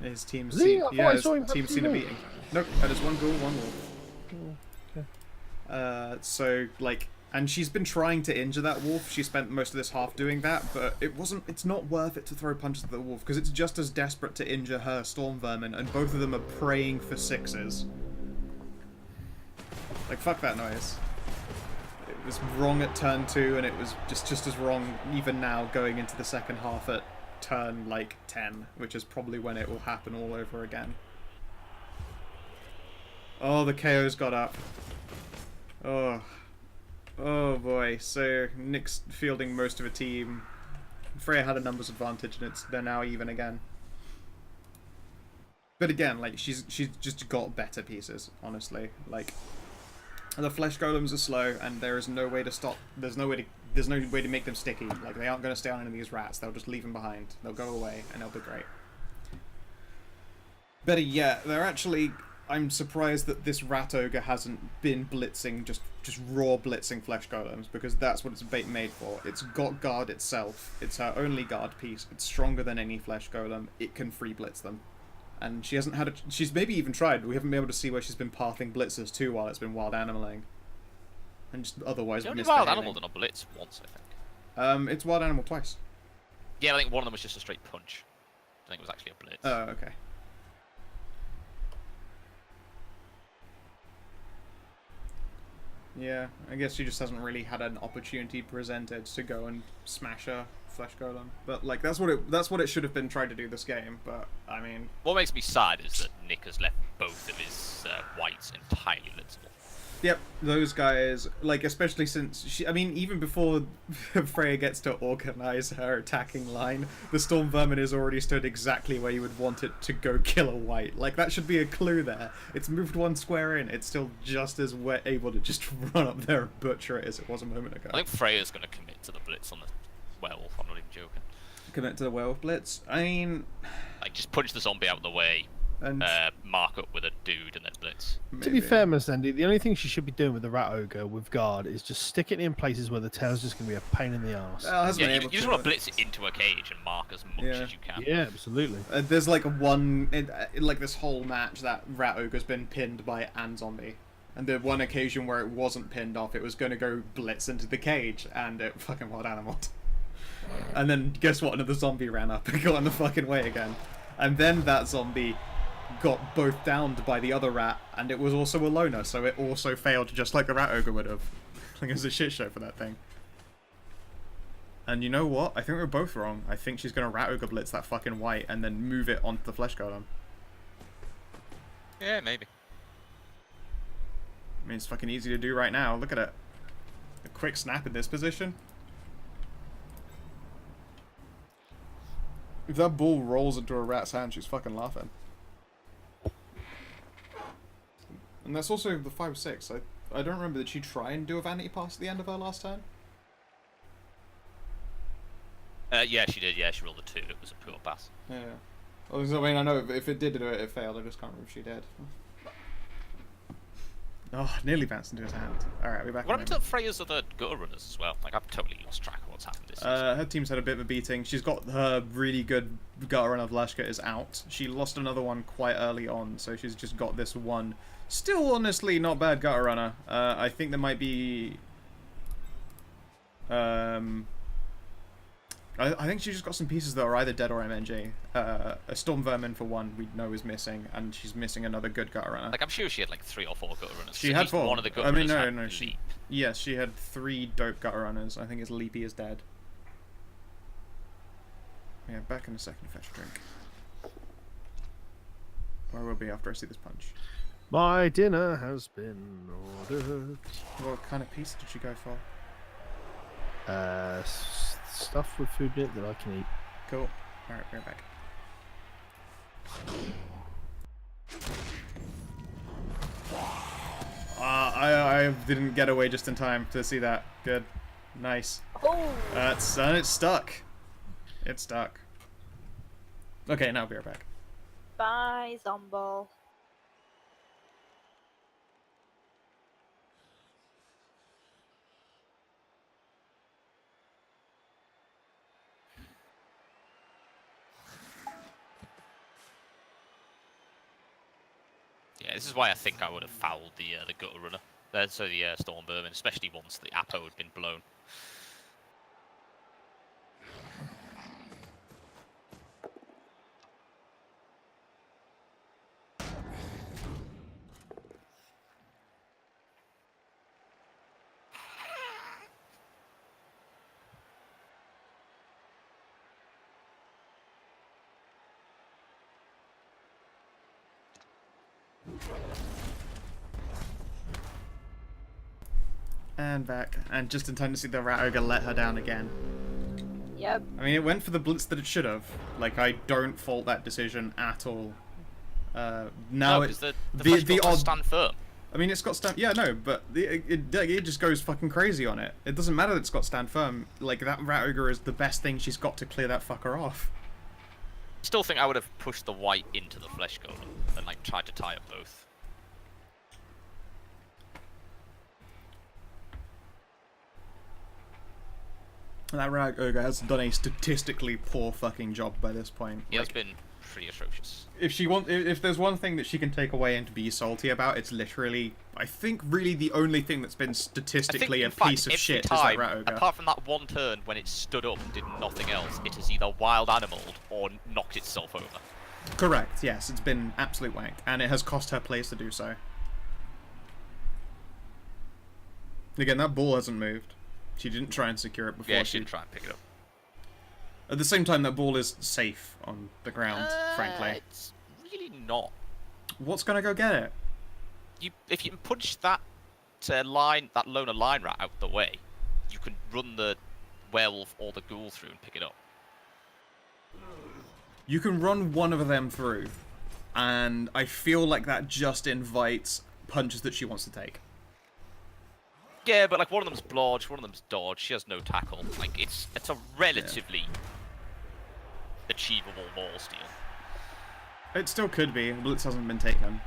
Speaker 1: His team's
Speaker 4: Really? I thought I
Speaker 1: his
Speaker 4: saw him
Speaker 1: team's seen a beating. Nope, that is 1 ghoul, 1 wolf.
Speaker 4: Oh, okay.
Speaker 1: So like. And she's been trying to injure that wolf. She spent most of this half doing that, but it's not worth it to throw punches at the wolf, because it's just as desperate to injure her storm vermin, and both of them are praying for 6s. Like, fuck that noise. It was wrong at turn 2, and it was just as wrong even now going into the second half at turn, like, 10, which is probably when it will happen all over again. Oh, the KO's got up. Oh boy, so Nick's fielding most of a team. Freya had a numbers advantage and they're now even again. But again, like she's just got better pieces, honestly. Like the flesh golems are slow and there is no way to stop there's no way to make them sticky. Like they aren't gonna stay on any of these rats, they'll just leave them behind. They'll go away and they'll be great. Better yet, they're actually I'm surprised that this rat ogre hasn't been blitzing, just raw blitzing flesh golems, because that's what it's made for. It's got guard itself. It's her only guard piece. It's stronger than any flesh golem. It can free blitz them. And she hasn't had a... She's maybe even tried. We haven't been able to see where she's been pathing blitzers to while it's been wild animaling. And just otherwise
Speaker 3: The only
Speaker 1: misbehaving.
Speaker 3: wild animal done a blitz once, I think.
Speaker 1: It's wild animal twice.
Speaker 3: Yeah, I think one of them was just a straight punch. I think it was actually a blitz.
Speaker 1: Oh, okay. Yeah, I guess she just hasn't really had an opportunity presented to go and smash her flesh golem. But like that's what it should have been trying to do this game. But I mean,
Speaker 3: What makes me sad is that Nick has left both of his whites entirely blitzable.
Speaker 1: yep, those guys, like especially since I mean, even before Freya gets to organize her attacking line, the Storm Vermin is already stood exactly where you would want it to go kill a white. Like that should be a clue there. It's moved one square in. It's still just as able to just run up there and butcher it as it was a moment ago.
Speaker 3: I think Freya's going to commit to the blitz on the werewolf. I'm not even joking.
Speaker 1: Commit to the werewolf blitz. I mean,
Speaker 3: Like just punch the zombie out of the way,
Speaker 1: and
Speaker 3: mark up with a dude, and then blitz.
Speaker 1: maybe.
Speaker 5: To be fair, Miss Andy, the only thing she should be doing with the rat ogre with guard is just stick it in places where the tail's just going to be a pain in the arse.
Speaker 1: Well, hasn't
Speaker 3: Yeah,
Speaker 1: been
Speaker 3: you,
Speaker 1: able
Speaker 3: you just
Speaker 1: to,
Speaker 3: want to blitz it into a cage and mark as much
Speaker 1: Yeah.
Speaker 3: as you can.
Speaker 5: Yeah, absolutely.
Speaker 1: There's like like this whole match that rat ogre's been pinned by and zombie, and the one occasion where it wasn't pinned off, it was going to go blitz into the cage, and it fucking wild animaled. And then guess what? Another zombie ran up and got in the fucking way again, and then that zombie got both downed by the other rat, and it was also a loner, so it also failed just like the rat ogre would have. I think it was a shit show for that thing. And you know what? I think we're both wrong. I think she's gonna rat ogre blitz that fucking white and then move it onto the flesh golem.
Speaker 3: Yeah, maybe.
Speaker 1: I mean, it's fucking easy to do right now. Look at it. A quick snap in this position. If that bull rolls into a rat's hand, she's fucking laughing. And that's also the 5-6. I don't remember, did she try and do a vanity pass at the end of her last turn?
Speaker 3: Yeah, she did. Yeah, she rolled a 2. It was a poor pass.
Speaker 1: Yeah. I mean, I know if it did do it, it failed. I just can't remember if she did. Oh, nearly bounced into his hand. Alright, we're back.
Speaker 3: What happened to Freya's other gutter runners as well? Like, I've totally lost track of what's happened this season.
Speaker 1: Her team's had a bit of a beating. She's got her really good gutter runner Vlashka is out. She lost another one quite early on, so she's just got this one. Still, honestly, not bad gutter runner. I think there might be... I think she's just got some pieces that are either dead or MNG. A Storm Vermin, for one, we know is missing, and she's missing another good gutter runner.
Speaker 3: Like, I'm sure she had like 3 or 4 gutter runners.
Speaker 1: She
Speaker 3: At
Speaker 1: had
Speaker 3: least
Speaker 1: 4.
Speaker 3: One of the gutter
Speaker 1: I mean,
Speaker 3: runners
Speaker 1: no,
Speaker 3: had
Speaker 1: she...
Speaker 3: Leap.
Speaker 1: Yes, she had 3 dope gutter runners. I think his Leapy is dead. Yeah, back in a second to fetch a drink. Where will be after I see this punch?
Speaker 5: My dinner has been ordered.
Speaker 1: What kind of piece did she go for?
Speaker 5: Stuff with food in it that I can eat.
Speaker 1: Cool. Alright, we're back. I didn't get away just in time to see that. Good. Nice.
Speaker 2: Oh,
Speaker 1: It's stuck. It's stuck. Okay, now we're back.
Speaker 2: bye, Zombo.
Speaker 3: Yeah, this is why I think I would have fouled the gutter runner. So the Storm Vermin, especially once the Apo had been blown.
Speaker 1: And back. And just in time to see the Rat Ogre let her down again.
Speaker 2: Yep.
Speaker 1: I mean, it went for the blitz that it should have. Like, I don't fault that decision at all. Now
Speaker 3: No,
Speaker 1: it's
Speaker 3: because the
Speaker 1: odd
Speaker 3: stand firm.
Speaker 1: I mean, it's got stand. Yeah, no, but it just goes fucking crazy on it. It doesn't matter that it's got stand firm. Like, that Rat Ogre is the best thing she's got to clear that fucker off.
Speaker 3: Still think I would have pushed the white into the flesh golem and like tried to tie up both.
Speaker 1: That Rat Ogre has done a statistically poor fucking job by this point.
Speaker 3: It has been pretty atrocious.
Speaker 1: If there's one thing that she can take away and be salty about, it's literally, I think, really the only thing that's been statistically a piece of shit is that Rat Ogre.
Speaker 3: Apart from that one turn when it stood up and did nothing else, it has either wild animaled or knocked itself over.
Speaker 1: Correct, yes, it's been absolute wank, and it has cost her place to do so. Again, that ball hasn't moved. She didn't try and secure it before.
Speaker 3: Yeah, she didn't try and pick it up.
Speaker 1: At the same time, that ball is safe on the ground, frankly.
Speaker 3: It's really not.
Speaker 1: What's gonna go get it?
Speaker 3: If you can punch that loner line rat out the way, you can run the werewolf or the ghoul through and pick it up.
Speaker 1: You can run one of them through, and I feel like that just invites punches that she wants to take.
Speaker 3: Yeah, but like one of them's blodge, one of them's dodge. She has no tackle. Like it's a relatively achievable ball steal.
Speaker 1: It still could be. Blitz hasn't been taken.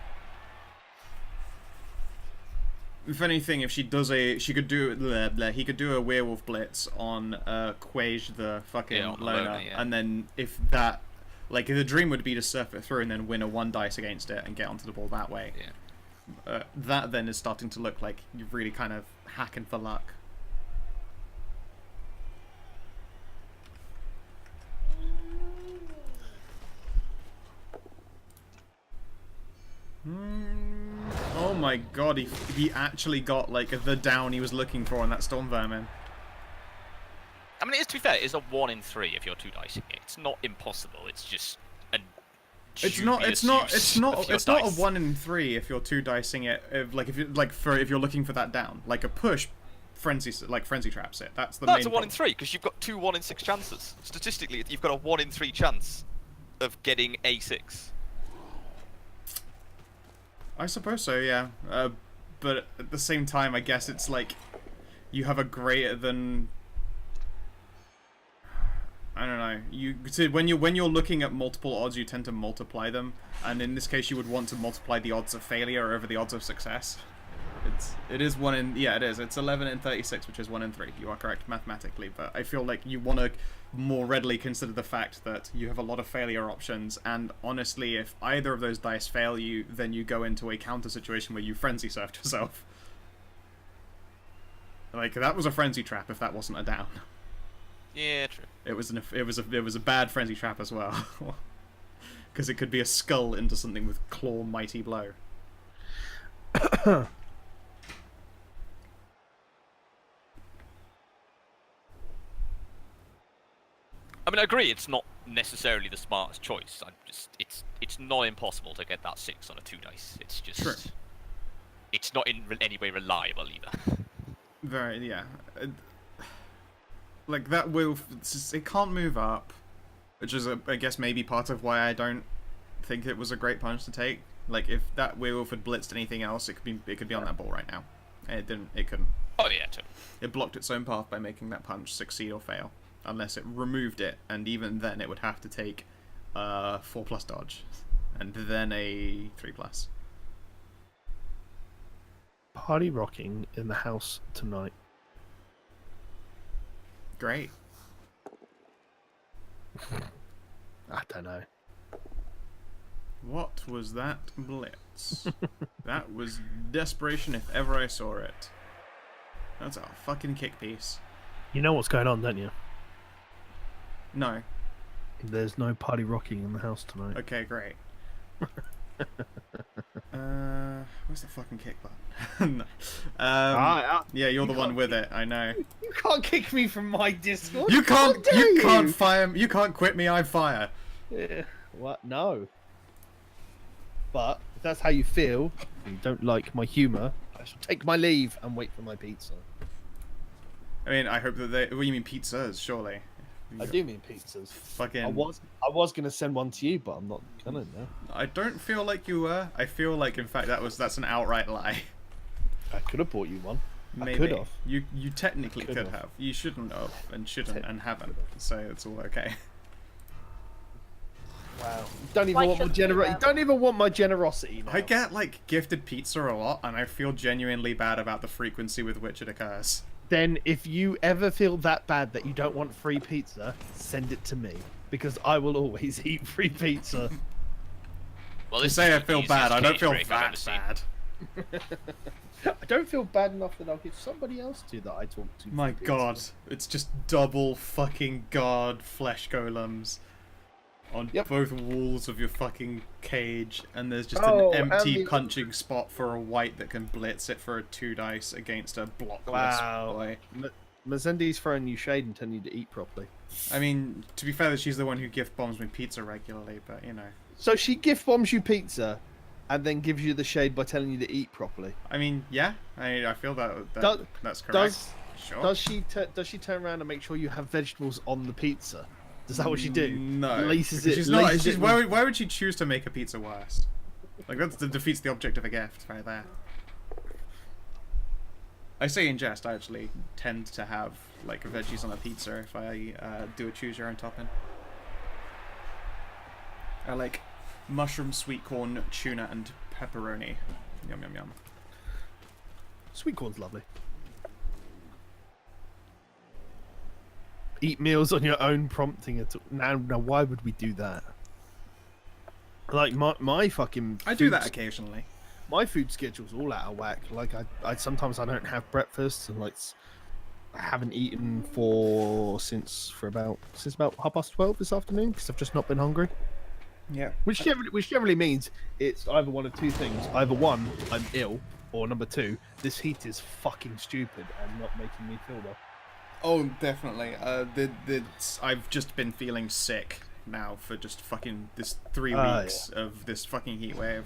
Speaker 1: If anything, if she does he could do a werewolf blitz on Quage the fucking loner,
Speaker 3: yeah.
Speaker 1: and then if that, like, the dream would be to surf it through and then win a 1 dice against it and get onto the ball that way.
Speaker 3: Yeah.
Speaker 1: That then is starting to look like you're really kind of hacking for luck. Oh my god, he actually got, like, the down he was looking for on that Storm Vermin.
Speaker 3: I mean, to be fair, it's a 1 in 3 if you're 2 dicing it. It's not impossible. It's just a
Speaker 1: It's not a 1 in 3 if you're 2 dicing it. If you're looking for that down, like a push, frenzy traps it. That's the main.
Speaker 3: That's a 1 in 3 because you've got 2 1 in 6 chances. Statistically, you've got a 1 in 3 chance of getting a 6.
Speaker 1: I suppose so, yeah. But at the same time, I guess it's like you have a greater than. I don't know. When you're looking at multiple odds, you tend to multiply them, and in this case, you would want to multiply the odds of failure over the odds of success. It is 1 in, yeah, it is. It's 11 in 36, which is 1 in 3. You are correct mathematically, but I feel like you want to more readily consider the fact that you have a lot of failure options, and honestly, if either of those dice fail you, then you go into a counter situation where you frenzy surfed yourself. Like, that was a frenzy trap if that wasn't a down.
Speaker 3: Yeah, true.
Speaker 1: It was a bad frenzy trap as well, because it could be a skull into something with claw mighty blow.
Speaker 3: I mean, I agree. It's not necessarily the smartest choice. It's not impossible to get that 6 on a 2 dice. It's just
Speaker 1: True.
Speaker 3: It's not in any way reliable either.
Speaker 1: Very, yeah. Like, that wolf, it can't move up, which is, I guess, maybe part of why I don't think it was a great punch to take. Like, if that werewolf had blitzed anything else, it could be on that ball right now. It couldn't.
Speaker 3: Oh yeah, too.
Speaker 1: It blocked its own path by making that punch succeed or fail, unless it removed it, and even then it would have to take 4+ dodge, and then a 3+.
Speaker 5: Party rocking in the house tonight.
Speaker 1: Great.
Speaker 5: I don't know.
Speaker 1: What was that blitz? That was desperation if ever I saw it. That's a fucking kick piece.
Speaker 5: You know what's going on, don't you?
Speaker 1: No.
Speaker 5: There's no party rocking in the house tonight.
Speaker 1: Okay, great. Where's the fucking kick button? No. Yeah, you're the one with it. I know.
Speaker 4: You can't kick me from my Discord.
Speaker 1: You can't.
Speaker 4: How dare
Speaker 1: You can't fire. You can't quit me. I fire.
Speaker 4: Yeah. What? No. But if that's how you feel, and you don't like my humour, I shall take my leave and wait for my pizza.
Speaker 1: I mean, I hope that they. What do you mean pizzas? Surely.
Speaker 4: I do mean pizzas.
Speaker 1: Fucking.
Speaker 4: I was gonna send one to you, but I'm not gonna now.
Speaker 1: I don't feel like you were. I feel like, in fact, that's an outright lie.
Speaker 4: I could have bought you one.
Speaker 1: Maybe.
Speaker 4: I could have.
Speaker 1: You technically
Speaker 4: Could
Speaker 1: could
Speaker 4: have.
Speaker 1: have. You shouldn't have, and shouldn't, and haven't. So it's all okay.
Speaker 4: Wow. You don't even
Speaker 2: Why
Speaker 4: want my
Speaker 2: shouldn't you,
Speaker 4: You don't even want my generosity now.
Speaker 1: I get, like, gifted pizza a lot, and I feel genuinely bad about the frequency with which it occurs.
Speaker 5: then if you ever feel that bad that you don't want free pizza, send it to me because I will always eat free pizza.
Speaker 3: Well,
Speaker 1: To
Speaker 3: this
Speaker 1: say
Speaker 3: is
Speaker 1: I
Speaker 3: the
Speaker 1: feel
Speaker 3: easiest
Speaker 1: bad, I don't
Speaker 3: cage
Speaker 1: feel
Speaker 3: break I've ever
Speaker 1: that
Speaker 3: seen.
Speaker 1: bad.
Speaker 4: I don't feel bad enough that I'll give somebody else to that I talk to.
Speaker 1: My
Speaker 4: for pizza.
Speaker 1: god, it's just double fucking guard flesh golems on
Speaker 4: Yep.
Speaker 1: both walls of your fucking cage, and there's just
Speaker 4: Oh,
Speaker 1: an
Speaker 4: and
Speaker 1: empty
Speaker 4: the-
Speaker 1: punching spot for a white that can blitz it for a 2 dice against a blockless
Speaker 5: Wow.
Speaker 1: boy.
Speaker 5: Mazendi's throwing you shade and telling you to eat properly.
Speaker 1: I mean, to be fair, she's the one who gift bombs me pizza regularly, but you know.
Speaker 5: So she gift bombs you pizza, and then gives you the shade by telling you to eat properly.
Speaker 1: I mean, yeah, I feel that
Speaker 5: Does-
Speaker 1: that's correct. Sure.
Speaker 5: Does she turn around and make sure you have vegetables on the pizza? Is that what she do?
Speaker 1: No.
Speaker 5: Laces
Speaker 1: because
Speaker 5: it.
Speaker 1: She's not.
Speaker 5: laces
Speaker 1: She's,
Speaker 5: it
Speaker 1: why would she choose to make a pizza worse? Like that defeats the object of a gift right there. I say in jest. I actually tend to have like veggies on a pizza if I do a choose your own topping. I like mushroom, sweet corn, tuna, and pepperoni. Yum yum yum.
Speaker 5: Sweet corn's lovely. Eat meals on your own prompting. Now, why would we do that? Like my fucking.
Speaker 1: I do
Speaker 5: food
Speaker 1: that occasionally.
Speaker 5: My food schedule's all out of whack. Like I sometimes I don't have breakfast, and like I haven't eaten since about 12:30 this afternoon because I've just not been hungry.
Speaker 1: Yeah.
Speaker 5: Which generally means it's either one of two things: either one, I'm ill, or number two, this heat is fucking stupid and not making me feel well.
Speaker 1: Oh, definitely. I've just been feeling sick now for just fucking this 3 weeks of this fucking heat wave.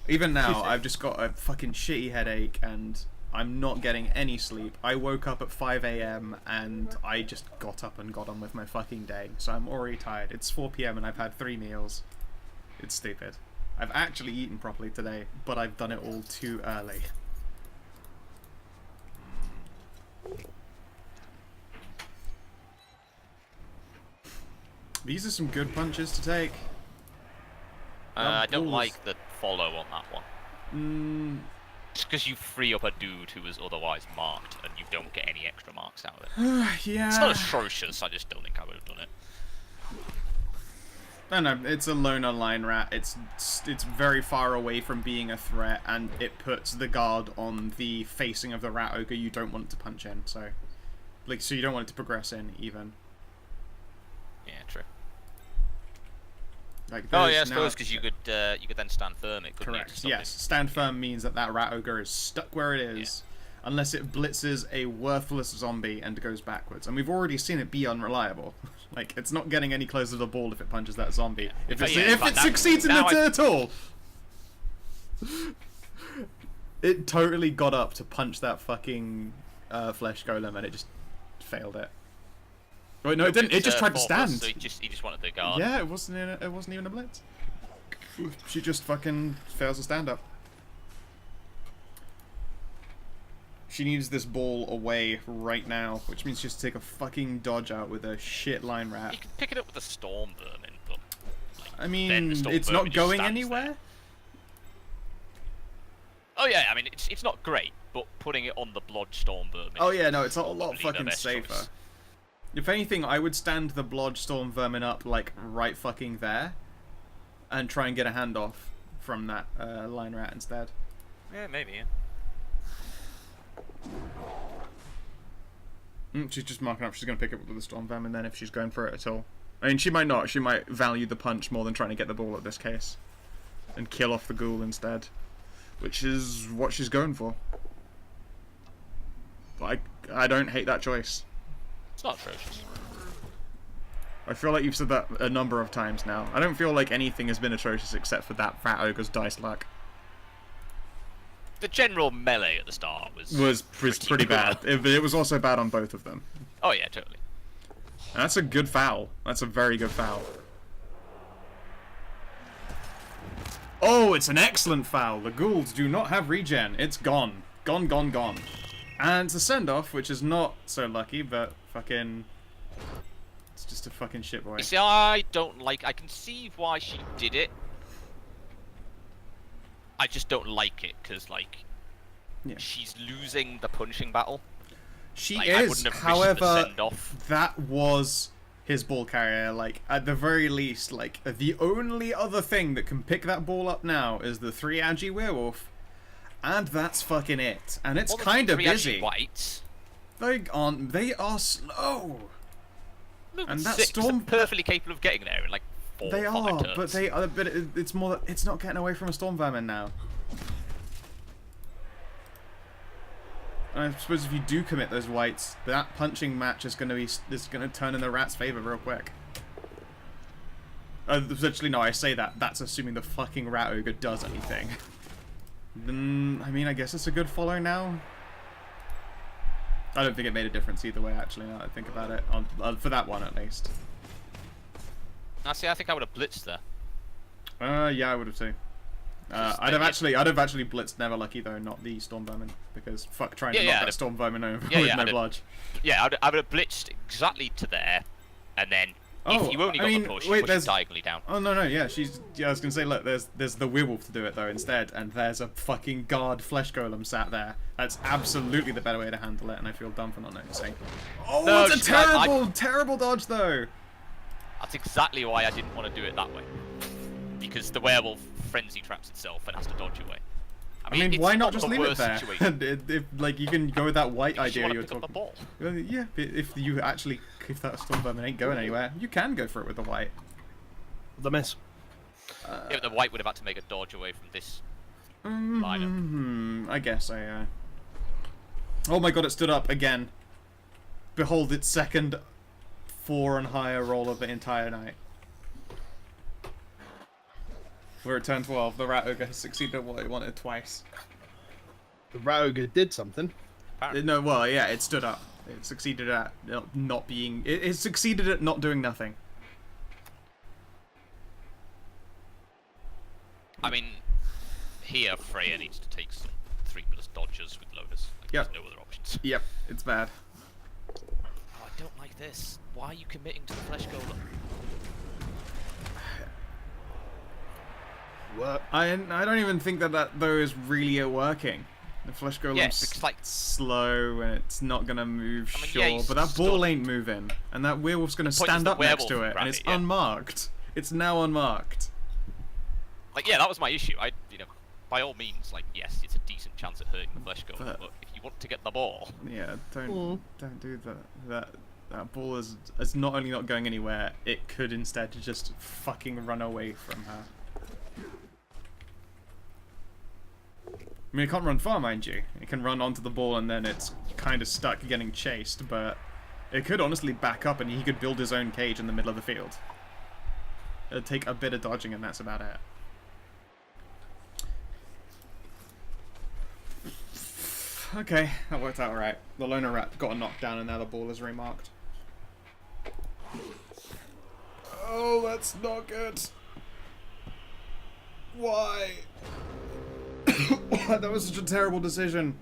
Speaker 1: Even now, I've just got a fucking shitty headache and I'm not getting any sleep. I woke up at 5 a.m. and I just got up and got on with my fucking day. So I'm already tired. It's 4 p.m. and I've had 3 meals. It's stupid. I've actually eaten properly today, but I've done it all too early. These are some good punches to take.
Speaker 3: I don't
Speaker 1: balls.
Speaker 3: like the follow on that one. Just because you free up a dude who is otherwise marked and you don't get any extra marks out of it.
Speaker 1: Yeah.
Speaker 3: It's not atrocious, I just don't think I would have done it.
Speaker 1: No, it's a loner line rat. It's very far away from being a threat, and it puts the guard on the facing of the rat ogre you don't want it to punch in. So you don't want it to progress in even.
Speaker 3: Yeah, true.
Speaker 1: Like
Speaker 3: Oh
Speaker 1: there's
Speaker 3: yeah, I
Speaker 1: now-
Speaker 3: suppose because you could then stand firm. It couldn't
Speaker 1: Correct. Yes, stand firm means that rat ogre is stuck where it is, unless it blitzes a worthless zombie and goes backwards. And we've already seen it be unreliable. Like it's not getting any closer to the ball if it punches that zombie.
Speaker 3: Yeah.
Speaker 1: If
Speaker 3: But
Speaker 1: it,
Speaker 3: yeah,
Speaker 1: if
Speaker 3: but
Speaker 1: it
Speaker 3: that-
Speaker 1: succeeds in
Speaker 3: now
Speaker 1: it at all, it totally got up to punch that fucking flesh golem and it just failed it. Wait, no, it didn't. It just tried to stand.
Speaker 3: So he just wanted the guard.
Speaker 1: Yeah, it wasn't even a blitz. She just fucking fails to stand up. She needs this ball away right now, which means she has to take a fucking dodge out with a shit line rat.
Speaker 3: You can pick it up with a storm vermin, but like,
Speaker 1: I
Speaker 3: then
Speaker 1: mean,
Speaker 3: the storm
Speaker 1: it's
Speaker 3: vermin
Speaker 1: not
Speaker 3: just
Speaker 1: going
Speaker 3: stands
Speaker 1: anywhere.
Speaker 3: there. Oh yeah, I mean it's not great, but putting it on the blood storm vermin.
Speaker 1: Oh
Speaker 3: is
Speaker 1: yeah, no, it's a lot
Speaker 3: probably the
Speaker 1: fucking
Speaker 3: best
Speaker 1: safer.
Speaker 3: choice.
Speaker 1: If anything, I would stand the blodge storm vermin up like right fucking there, and try and get a handoff from that line rat instead.
Speaker 3: Yeah, maybe. Yeah.
Speaker 1: She's just marking up. She's going to pick it up with the storm vermin then if she's going for it at all. I mean, she might not. She might value the punch more than trying to get the ball at this case. And kill off the ghoul instead. Which is what she's going for. Like, I don't hate that choice.
Speaker 3: It's not atrocious.
Speaker 1: I feel like you've said that a number of times now. I don't feel like anything has been atrocious except for that rat ogre's dice luck.
Speaker 3: The general melee at the start
Speaker 1: Was pretty bad. It was also bad on both of them.
Speaker 3: Oh yeah, totally.
Speaker 1: And that's a good foul. That's a very good foul. Oh, it's an excellent foul. The ghouls do not have regen. It's gone. Gone, gone, gone. And it's a send-off, which is not so lucky, but fucking... It's just a fucking shit boy.
Speaker 3: You see, I don't like. I can see why she did it. I just don't like it because, like,
Speaker 1: Yeah.
Speaker 3: she's losing the punching battle.
Speaker 1: She
Speaker 3: Like, I
Speaker 1: is,
Speaker 3: wouldn't have
Speaker 1: however,
Speaker 3: the send-off.
Speaker 1: that was his ball carrier. Like, at the very least, like, the only other thing that can pick that ball up now is the 3 Agi werewolf, and that's fucking it. And it's kind of busy.
Speaker 3: Whites.
Speaker 1: They are slow.
Speaker 3: Movement
Speaker 1: And that
Speaker 3: 6
Speaker 1: storm-
Speaker 3: are perfectly capable of getting there in like 4
Speaker 1: They
Speaker 3: or 5
Speaker 1: are,
Speaker 3: turns.
Speaker 1: but it's more that it's not getting away from a storm vermin now. And I suppose if you do commit those whites, that punching match is gonna turn in the rat's favor real quick. Essentially, no, I say that. That's assuming the fucking rat ogre does anything. Then, I mean, I guess it's a good follow now. I don't think it made a difference either way, actually, now that I think about it. For that one, at least.
Speaker 3: Now, see, I think I would have blitzed there.
Speaker 1: Yeah, I would have too. I'd have actually blitzed Never Lucky though, not the Storm Vermin, because fuck trying to knock that Storm Vermin over with no bludge.
Speaker 3: Yeah, I would have blitzed exactly to there, and then if you only got the push, push it diagonally down.
Speaker 1: Oh no, yeah, I was gonna say, look, there's the werewolf to do it though instead, and there's a fucking guard flesh golem sat there. That's absolutely the better way to handle it, and I feel dumb for not noticing. Oh, no, it's a terrible dodge though.
Speaker 3: That's exactly why I didn't want to do it that way, because the werewolf frenzy traps itself and has to dodge away.
Speaker 1: I mean why not just leave it there? If like you can go with that white idea you were talking about. Yeah, if that storm vermin ain't going anywhere, you can go for it with the white.
Speaker 5: The miss.
Speaker 3: Yeah, but the white would have had to make a dodge away from this lineup.
Speaker 1: I guess Oh my god, it stood up again. Behold its second 4 and higher roll of the entire night. We're at turn 12. The rat ogre has succeeded at what it wanted twice.
Speaker 5: The rat ogre did something.
Speaker 1: No, well, yeah, it stood up. It succeeded at not being. It succeeded at not doing nothing.
Speaker 3: I mean, here Freya needs to take some 3+ dodges with loaders. Like,
Speaker 1: Yep.
Speaker 3: There's no other options.
Speaker 1: Yep, it's bad.
Speaker 3: Oh, I don't like this. Why are you committing to the flesh golem?
Speaker 5: Work.
Speaker 1: I don't even think that though is really working. The flesh golem's
Speaker 3: like
Speaker 1: slow and it's not gonna move,
Speaker 3: I mean,
Speaker 1: sure,
Speaker 3: yeah,
Speaker 1: but that ball ain't moving, and that werewolf's gonna stand up next to it, and it's unmarked. It's now unmarked.
Speaker 3: Like, yeah, that was my issue. By all means, like, yes, it's a decent chance at hurting the flesh golem, but if you want to get the ball,
Speaker 1: yeah, don't do that. That ball is not only not going anywhere, it could instead just fucking run away from her. I mean, it can't run far, mind you. It can run onto the ball and then it's kind of stuck getting chased, but it could honestly back up and he could build his own cage in the middle of the field. It'd take a bit of dodging and that's about it. Okay, that worked out alright. The loner rat got a knockdown and now the ball is remarked. Oh, that's not good. Why? That was such a terrible decision.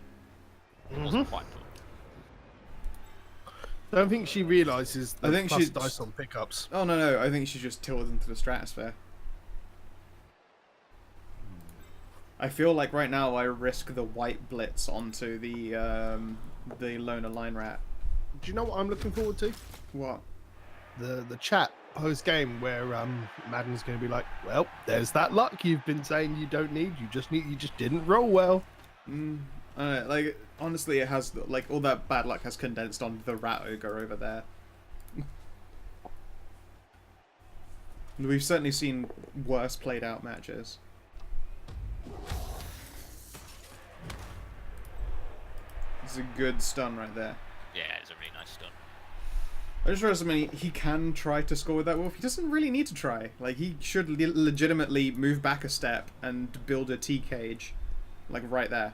Speaker 3: wasn't quite
Speaker 5: I don't think she realises the
Speaker 1: I think
Speaker 5: plus
Speaker 1: she
Speaker 5: dice on pickups.
Speaker 1: Oh no, I think she just tilted into the stratosphere. I feel like right now I risk the white blitz onto the loner line rat.
Speaker 5: Do you know what I'm looking forward to?
Speaker 1: What?
Speaker 5: The chat post game where Madden's going to be like, well, there's that luck you've been saying you don't need. You just didn't roll well.
Speaker 1: Like honestly, it has like all that bad luck has condensed on the rat ogre over there. We've certainly seen worse played out matches. It's a good stun right there.
Speaker 3: Yeah, it's a really nice stun.
Speaker 1: I just realized, I mean, he can try to score with that wolf. He doesn't really need to try. Like, he should legitimately move back a step and build a T cage, like right there.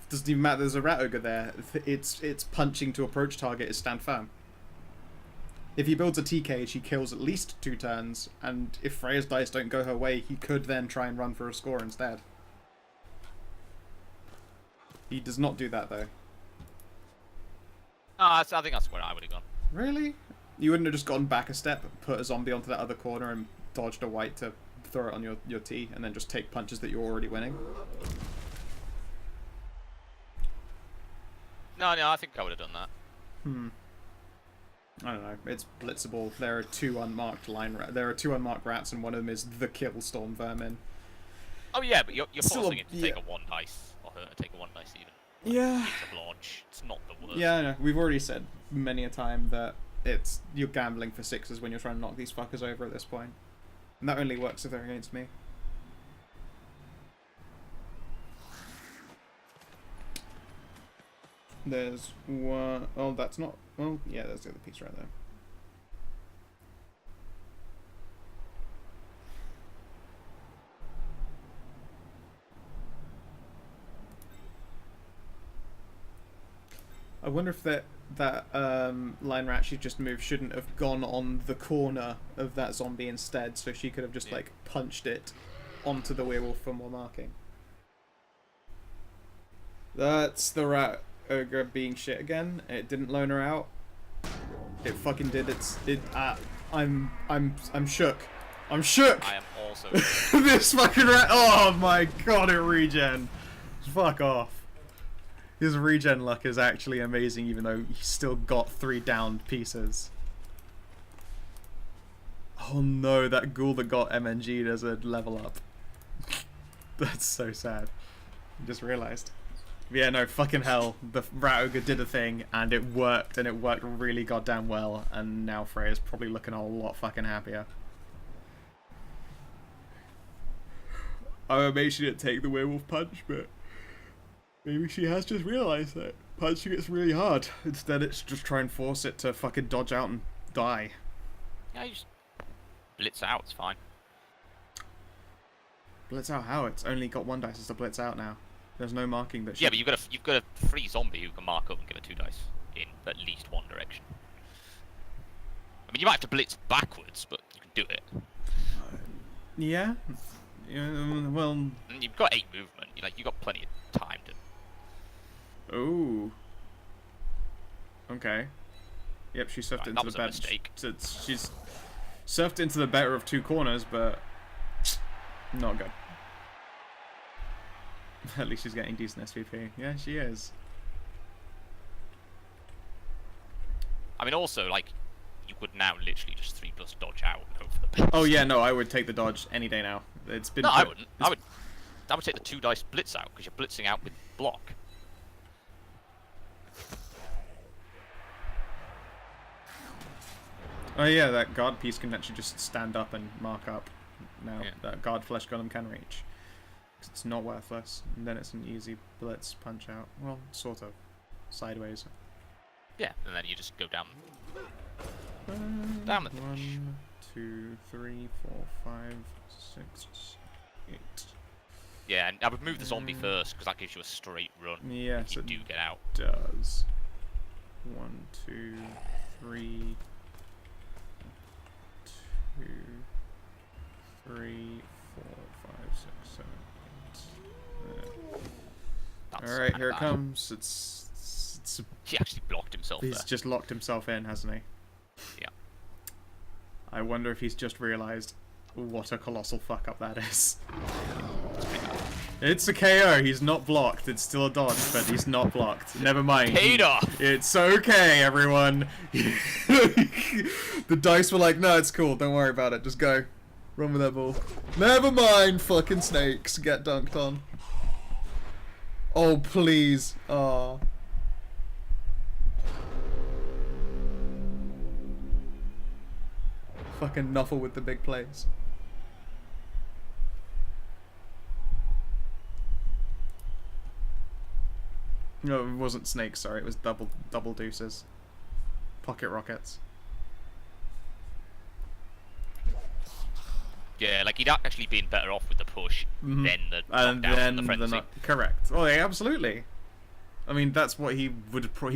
Speaker 1: Doesn't even matter. There's a rat ogre there. It's punching to approach target is stand firm. If he builds a T cage, he kills at least 2 turns, and if Freya's dice don't go her way, he could then try and run for a score instead. He does not do that though.
Speaker 3: I think that's where I would have gone.
Speaker 1: Really? You wouldn't have just gone back a step, put a zombie onto that other corner and dodged a white to throw it on your T, and then just take punches that you're already winning?
Speaker 3: No, no, I think I would have done that.
Speaker 1: I don't know. It's blitzable. There are 2 unmarked there are 2 unmarked rats, and one of them is the kill storm vermin.
Speaker 3: Oh yeah, but you're
Speaker 1: Still
Speaker 3: forcing him to take a 1 dice, or her to take a 1 dice even.
Speaker 1: Yeah.
Speaker 3: It's a launch. It's not the worst.
Speaker 1: Yeah, I know. We've already said many a time that you're gambling for 6s when you're trying to knock these fuckers over at this point. And that only works if they're against me. There's one... Oh, that's not... Oh, yeah, there's the other piece right there. I wonder if that line rat she just moved shouldn't have gone on the corner of that zombie instead, so she could have just, like, punched it onto the werewolf for more marking. That's the rat ogre being shit again. It didn't loan her out. It fucking did. I'm shook. I'm shook!
Speaker 3: I am also...
Speaker 1: This fucking rat... Oh my god, it regen. Fuck off. His regen luck is actually amazing, even though he's still got 3 downed pieces. Oh no, that ghoul that got MNG'd as a level up. That's so sad. I just realised. Yeah, no, fucking hell. The rat ogre did a thing, and it worked really goddamn well, and now Freya's probably looking a lot fucking happier. I made she didn't take the werewolf punch, but... maybe she has just realised that punching it's really hard. Instead, it's just try and force it to fucking dodge out and die.
Speaker 3: Yeah, you just blitz out, it's fine.
Speaker 1: Blitz out how? It's only got 1 dice to blitz out now. There's no marking that.
Speaker 3: Yeah, but you've got a free zombie who can mark up and give her 2 dice in at least 1 direction. I mean, you might have to blitz backwards, but you can do it.
Speaker 1: Yeah. Well.
Speaker 3: And you've got 8 movement. You've got plenty of time to.
Speaker 1: Ooh. Okay. Yep, she surfed into the bed.
Speaker 3: Mistake.
Speaker 1: She's surfed into the better of 2 corners, but not good. At least she's getting decent SVP. Yeah, she is.
Speaker 3: I mean, also, you could now literally just 3+ dodge out and hope for the best.
Speaker 1: Oh yeah, no, I would take the dodge any day now. It's been.
Speaker 3: No, I wouldn't. I would take the 2 dice blitz out because you're blitzing out with block.
Speaker 1: Oh yeah, that guard piece can actually just stand up and mark up. Now that guard flesh golem can reach. It's not worthless, and then it's an easy blitz punch out. Well, sort of. Sideways.
Speaker 3: Yeah, and then you just go down. Down the pitch.
Speaker 1: 1, 2, 3, 4, 5, 6, 8.
Speaker 3: Yeah, and I would move the zombie first, because that gives you a straight run.
Speaker 1: Yes,
Speaker 3: if you do get out.
Speaker 1: Does. 1, 2, 3, 2, 3, 4, 5, 6, 7, 8. Alright, here it comes. It's
Speaker 3: He actually blocked himself
Speaker 1: He's
Speaker 3: there.
Speaker 1: just locked himself in, hasn't he?
Speaker 3: Yeah.
Speaker 1: I wonder if he's just realised what a colossal fuck up that is. It's a KO. He's not blocked. It's still a dodge, but he's not blocked. Never mind.
Speaker 3: Paid off.
Speaker 1: It's okay, everyone. The dice were like, no, it's cool. Don't worry about it. Just go. Run with that ball. Never mind, fucking snakes. Get dunked on. Oh, please. Aw. Fucking Nuffle with the big plays. No, it wasn't snakes, sorry, it was double deuces. Pocket rockets.
Speaker 3: Yeah, he'd actually been better off with the push than the knockdown and the frenzy.
Speaker 1: Correct. Oh, yeah, absolutely. I mean, that's what he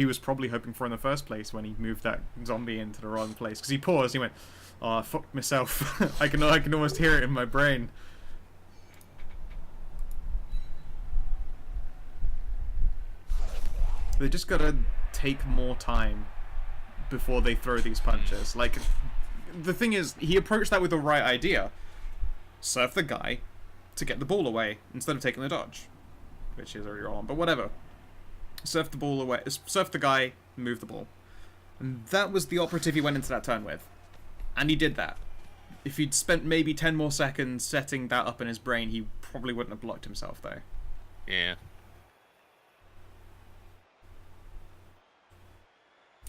Speaker 1: was probably hoping for in the first place when he moved that zombie into the wrong place. Because he paused, he went, "Oh, I fucked myself." I can almost hear it in my brain. They just gotta take more time before they throw these punches. The thing is, he approached that with the right idea. Surf the guy to get the ball away instead of taking the dodge. Which is already wrong, but whatever. Surf the ball away. Surf the guy, move the ball. And that was the operative he went into that turn with. And he did that. If he'd spent maybe 10 more seconds setting that up in his brain, he probably wouldn't have blocked himself, though.
Speaker 3: Yeah.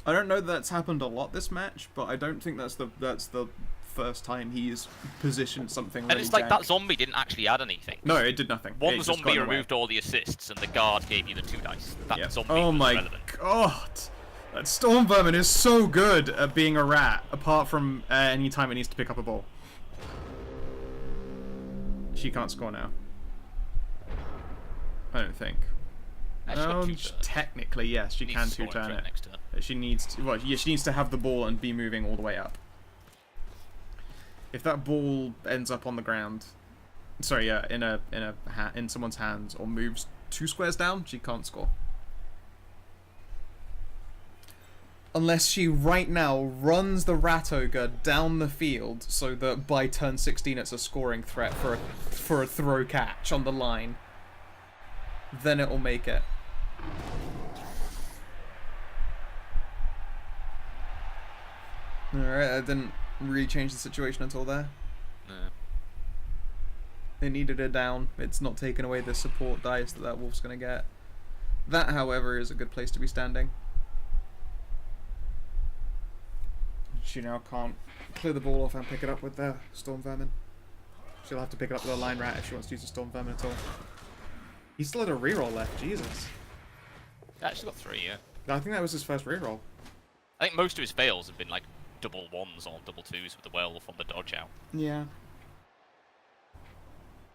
Speaker 1: I don't know that that's happened a lot this match, but I don't think that's the first time he's positioned something really
Speaker 3: And it's like
Speaker 1: jank.
Speaker 3: that zombie didn't actually add anything.
Speaker 1: No, it did nothing.
Speaker 3: One
Speaker 1: It just
Speaker 3: zombie
Speaker 1: got in the way.
Speaker 3: removed all the assists, and the guard gave you the 2 dice. That
Speaker 1: Yeah.
Speaker 3: zombie
Speaker 1: Oh
Speaker 3: was
Speaker 1: my
Speaker 3: relevant.
Speaker 1: god! That Storm Vermin is so good at being a rat, apart from any time it needs to pick up a ball. She can't score now. I don't think.
Speaker 3: She's got 2 turns.
Speaker 1: Technically, yes, she
Speaker 3: Needs
Speaker 1: can
Speaker 3: to score
Speaker 1: two-turn
Speaker 3: in
Speaker 1: it.
Speaker 3: next turn.
Speaker 1: She needs to. Well, yeah, she needs to have the ball and be moving all the way up. If that ball ends up on the ground, sorry, yeah, in someone's hands or moves 2 squares down, she can't score. Unless she right now runs the Rat Ogre down the field so that by turn 16 it's a scoring threat for a throw catch on the line. Then it'll make it. Alright, that didn't really change the situation at all there.
Speaker 3: No.
Speaker 1: They needed her down. It's not taking away the support dice that wolf's gonna get. That, however, is a good place to be standing. She now can't clear the ball off and pick it up with the Storm Vermin. She'll have to pick it up with a Line Rat if she wants to use the Storm Vermin at all. He still had a reroll left, Jesus.
Speaker 3: Actually got 3, yeah.
Speaker 1: I think that was his first reroll.
Speaker 3: I think most of his fails have been like double 1s or double 2s with the werewolf on the dodge out.
Speaker 1: Yeah.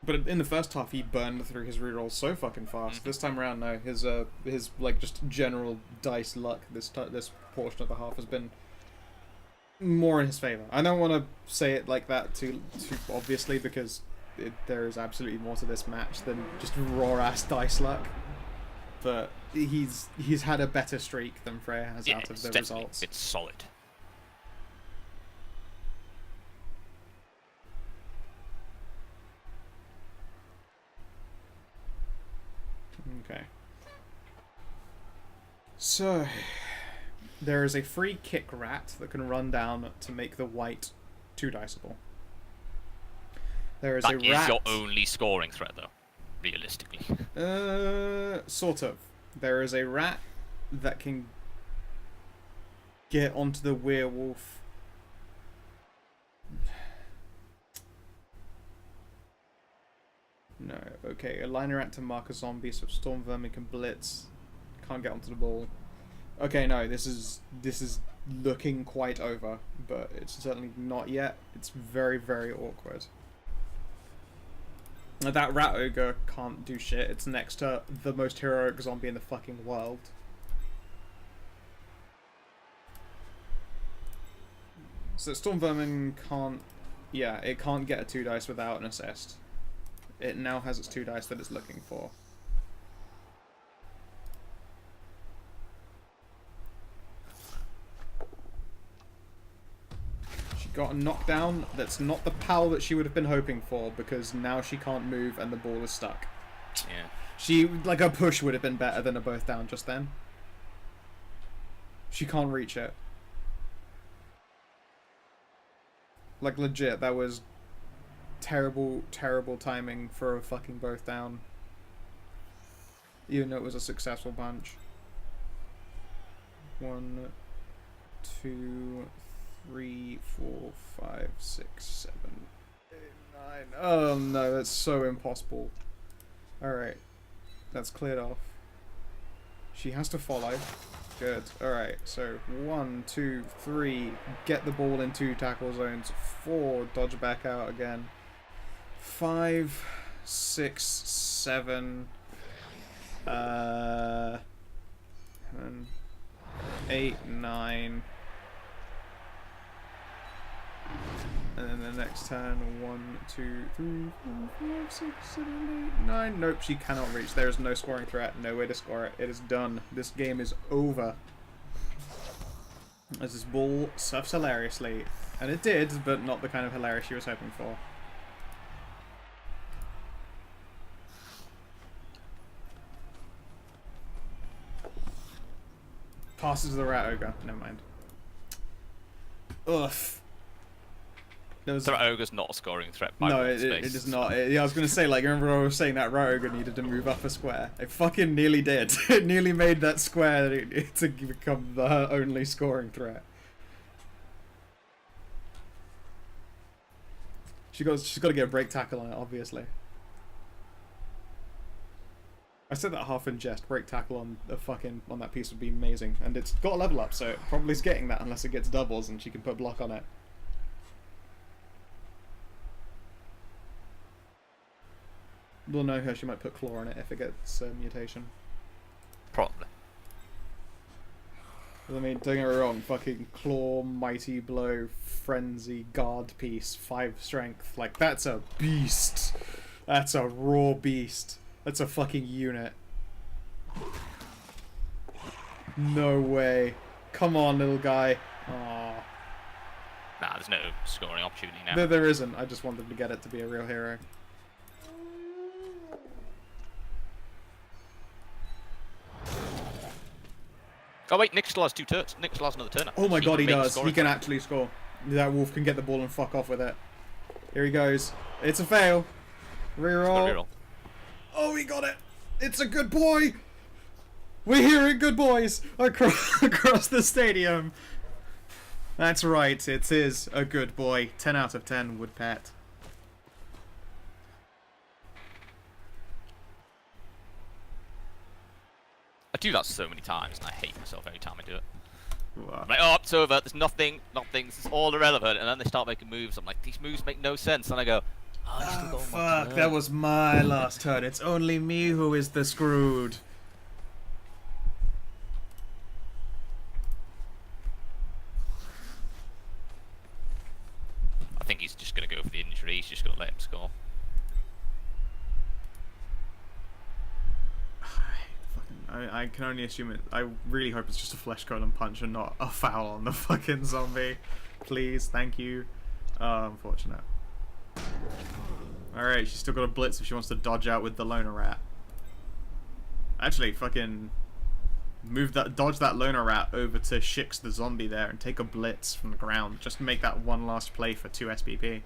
Speaker 1: But in the first half, he burned through his rerolls so fucking fast. This time around, no. His like just general dice luck this portion of the half has been more in his favor. I don't want to say it like that too obviously because there is absolutely more to this match than just raw ass dice luck. But he's had a better streak than Freya has out of the results.
Speaker 3: It's solid.
Speaker 1: Okay. So, there is a free kick rat that can run down to make the white 2-diceable. There is
Speaker 3: That
Speaker 1: a
Speaker 3: is
Speaker 1: rat.
Speaker 3: your only scoring threat, though, realistically.
Speaker 1: Sort of. There is a rat that can get onto the werewolf. No, okay. A liner rat to mark a zombie, so Storm Vermin can blitz. Can't get onto the ball. Okay, no, this is looking quite over, but it's certainly not yet. It's very, very awkward. That Rat Ogre can't do shit. It's next to the most heroic zombie in the fucking world. So Storm Vermin can't... Yeah, it can't get a 2-dice without an assist. It now has its 2 dice that it's looking for. She got a knockdown that's not the pal that she would have been hoping for because now she can't move and the ball is stuck.
Speaker 3: Yeah.
Speaker 1: Like a push would have been better than a both down just then. She can't reach it. Like legit, that was terrible, terrible timing for a fucking both down. Even though it was a successful punch. 1, 2, 3, 4, 5, 6, 7, 8, 9. Oh no, that's so impossible. Alright. That's cleared off. She has to follow. Good. Alright, so 1, 2, 3. Get the ball in 2 tackle zones. 4. Dodge back out again. 5, 6, 7, 8, 9, and then the next turn 1, 2, 3, 4, 5, 6, 7, 8, 9. Nope, she cannot reach. There is no scoring threat. No way to score it. It is done. This game is over. As this ball surfs hilariously, and it did, but not the kind of hilarious she was hoping for. passes to the rat ogre. Never mind. Ugh.
Speaker 3: The ogre's not a scoring threat by
Speaker 1: no,
Speaker 3: one
Speaker 1: it
Speaker 3: space.
Speaker 1: is not. Yeah, I was gonna say, like, remember I was saying that rat ogre needed to move up a square. It fucking nearly did. It nearly made that square to become the only scoring threat. She's got to get a break tackle on it, obviously. I said that half in jest. Break tackle on that piece would be amazing, and it's got a level up, so it probably is getting that unless it gets doubles and she can put block on it. We'll know her. She might put claw on it if it gets mutation.
Speaker 3: Probably.
Speaker 1: I mean, don't get me wrong. Fucking claw, mighty blow, frenzy, guard piece, 5 strength. Like, that's a beast. That's a raw beast. That's a fucking unit. No way. Come on, little guy. Aww.
Speaker 3: Nah, there's no scoring opportunity now.
Speaker 1: There isn't. I just wanted to get it to be a real hero.
Speaker 3: Oh wait, Nick still has 2 turns. Nick still has another turn.
Speaker 1: Oh my god, he does.
Speaker 3: Scoring.
Speaker 1: He can actually score. That wolf can get the ball and fuck off with it. Here he goes. It's a fail. Reroll.
Speaker 3: Reroll.
Speaker 1: Oh, he got it. It's a good boy. We're hearing good boys across the stadium. That's right. It is a good boy. 10 out of 10 would pet.
Speaker 3: I do that so many times, and I hate myself every time I do it.
Speaker 1: Wow.
Speaker 3: I'm like, oh, it's over. There's nothing. This is all irrelevant. And then they start making moves. I'm like, these moves make no sense. And I go, oh, I still got one more
Speaker 1: Fuck,
Speaker 3: turn.
Speaker 1: that was my last turn. It's only me who is the screwed.
Speaker 3: I think he's just going to go for the injury. He's just going to let him score.
Speaker 1: I can only assume it. I really hope it's just a flesh golem punch and not a foul on the fucking zombie. Please, thank you. Unfortunate. Alright, she's still got a blitz if she wants to dodge out with the loner rat. Actually, fucking dodge that loner rat over to Shix the zombie there and take a blitz from the ground. Just make that one last play for 2 SPP.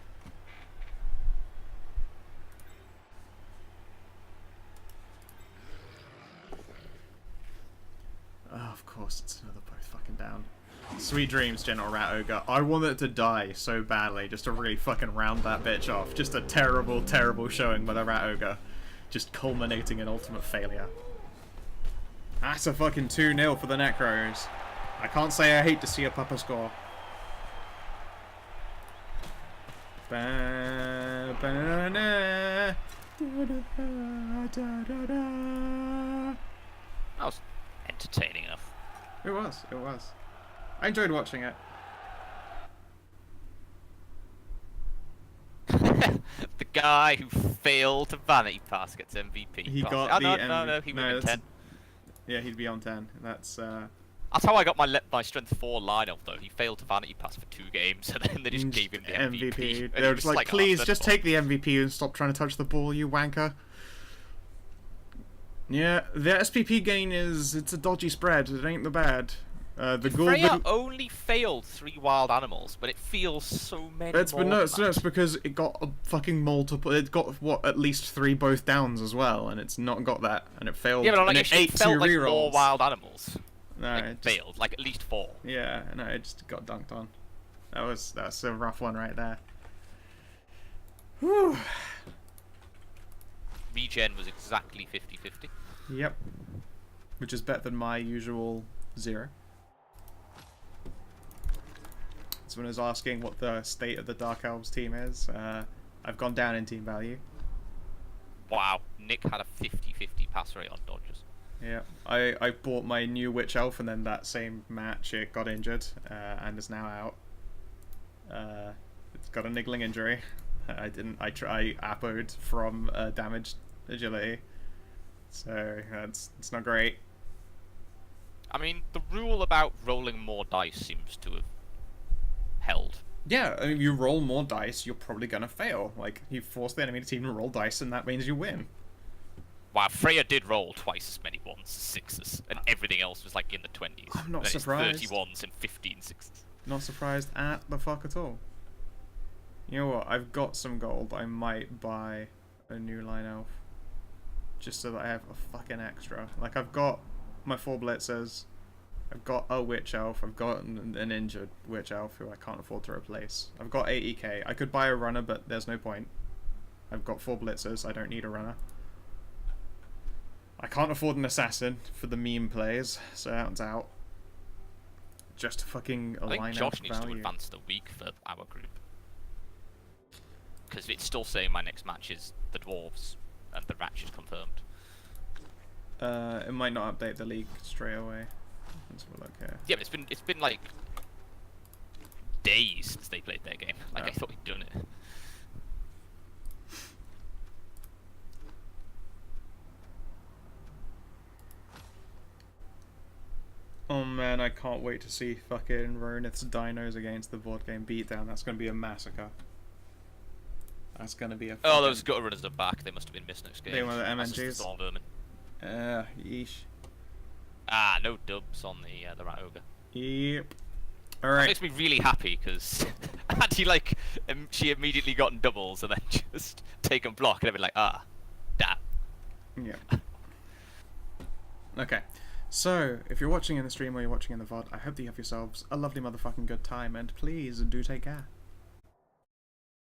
Speaker 1: Oh, of course, it's another both fucking down. Sweet dreams, General Rat Ogre. I want it to die so badly, just to really fucking round that bitch off. Just a terrible, terrible showing by the Rat Ogre. Just culminating in ultimate failure. That's a fucking 2-0 for the Necros. I can't say I hate to see a Papa score. Ba, ba, na,
Speaker 3: That was entertaining enough.
Speaker 1: It was. It was. I enjoyed watching it.
Speaker 3: The guy who failed to vanity pass gets MVP.
Speaker 1: He
Speaker 3: pass.
Speaker 1: got
Speaker 3: Oh,
Speaker 1: the
Speaker 3: no, he would have been 10.
Speaker 1: Yeah, he'd be on 10. That's
Speaker 3: That's how I got my strength 4 lineup though. He failed to vanity pass for 2 games, and then they just gave him the MVP. And
Speaker 1: They were just like,
Speaker 3: oh,
Speaker 1: please,
Speaker 3: that's
Speaker 1: just
Speaker 3: fun."
Speaker 1: take the MVP and stop trying to touch the ball, you wanker. Yeah, the SPP gain it's a dodgy spread. It ain't the bad. The goal.
Speaker 3: Freya only failed 3 wild animals, but it feels so many
Speaker 1: It's
Speaker 3: more.
Speaker 1: it's because it got a fucking multiple. It got what, at least 3 both downs as well, and it's not got that, and it failed.
Speaker 3: Yeah, but
Speaker 1: and
Speaker 3: like,
Speaker 1: it
Speaker 3: it
Speaker 1: ate 2
Speaker 3: felt like
Speaker 1: rerolls.
Speaker 3: 4 wild animals.
Speaker 1: No,
Speaker 3: Like,
Speaker 1: it just,
Speaker 3: failed, like at least 4.
Speaker 1: yeah, no, it just got dunked on. That's a rough one right there. Whew.
Speaker 3: Regen was exactly 50-50.
Speaker 1: Yep. Which is better than my usual 0. Someone is asking what the state of the Dark Elves team is. I've gone down in team value.
Speaker 3: Wow, Nick had a 50-50 pass rate on dodges.
Speaker 1: Yeah, I bought my new Witch Elf, and then that same match it got injured and is now out. It's got a niggling injury. I appoed from damaged agility, so it's not great.
Speaker 3: I mean, the rule about rolling more dice seems to have held.
Speaker 1: Yeah, I mean, you roll more dice, you're probably gonna fail. Like, you force the enemy team to roll dice, and that means you win.
Speaker 3: Wow, Freya did roll twice as many 1s as 6s, and everything else was like in the 20s.
Speaker 1: I'm not
Speaker 3: And it's
Speaker 1: surprised.
Speaker 3: 30 1s and 15 6s.
Speaker 1: Not surprised at the fuck at all. You know what? I've got some gold. I might buy a new line elf. Just so that I have a fucking extra. Like, I've got my 4 blitzers. I've got a witch elf. I've got an injured witch elf who I can't afford to replace. I've got 80k. I could buy a runner, but there's no point. I've got 4 blitzers. I don't need a runner. I can't afford an assassin for the meme plays, so that's out. Just fucking a
Speaker 3: I think
Speaker 1: line
Speaker 3: Josh
Speaker 1: elf
Speaker 3: needs to
Speaker 1: value.
Speaker 3: advance the week for our group. Because it's still saying my next match is the Dwarves, and the Ratchet confirmed.
Speaker 1: It might not update the league straight away. Let's have a look here.
Speaker 3: Yeah, but it's been like days since they played their game. Like, I thought we'd done it.
Speaker 1: Oh man, I can't wait to see fucking Ronith's dinos against the board game beatdown. That's gonna be a massacre. That's gonna be a.
Speaker 3: Oh, those gutter runners are back. They must have been missed next game.
Speaker 1: They were the
Speaker 3: That's just the
Speaker 1: MNGs?
Speaker 3: Storm Vermin.
Speaker 1: Yeesh.
Speaker 3: Ah, no dubs on the Rat Ogre.
Speaker 1: Yep.
Speaker 3: That
Speaker 1: Alright.
Speaker 3: makes me really happy because Auntie like she immediately gotten doubles and then just taken block and I've been like, ah, damn.
Speaker 1: Yeah. Okay. So, if you're watching in the stream or you're watching in the VOD, I hope that you have yourselves a lovely motherfucking good time, and please do take care.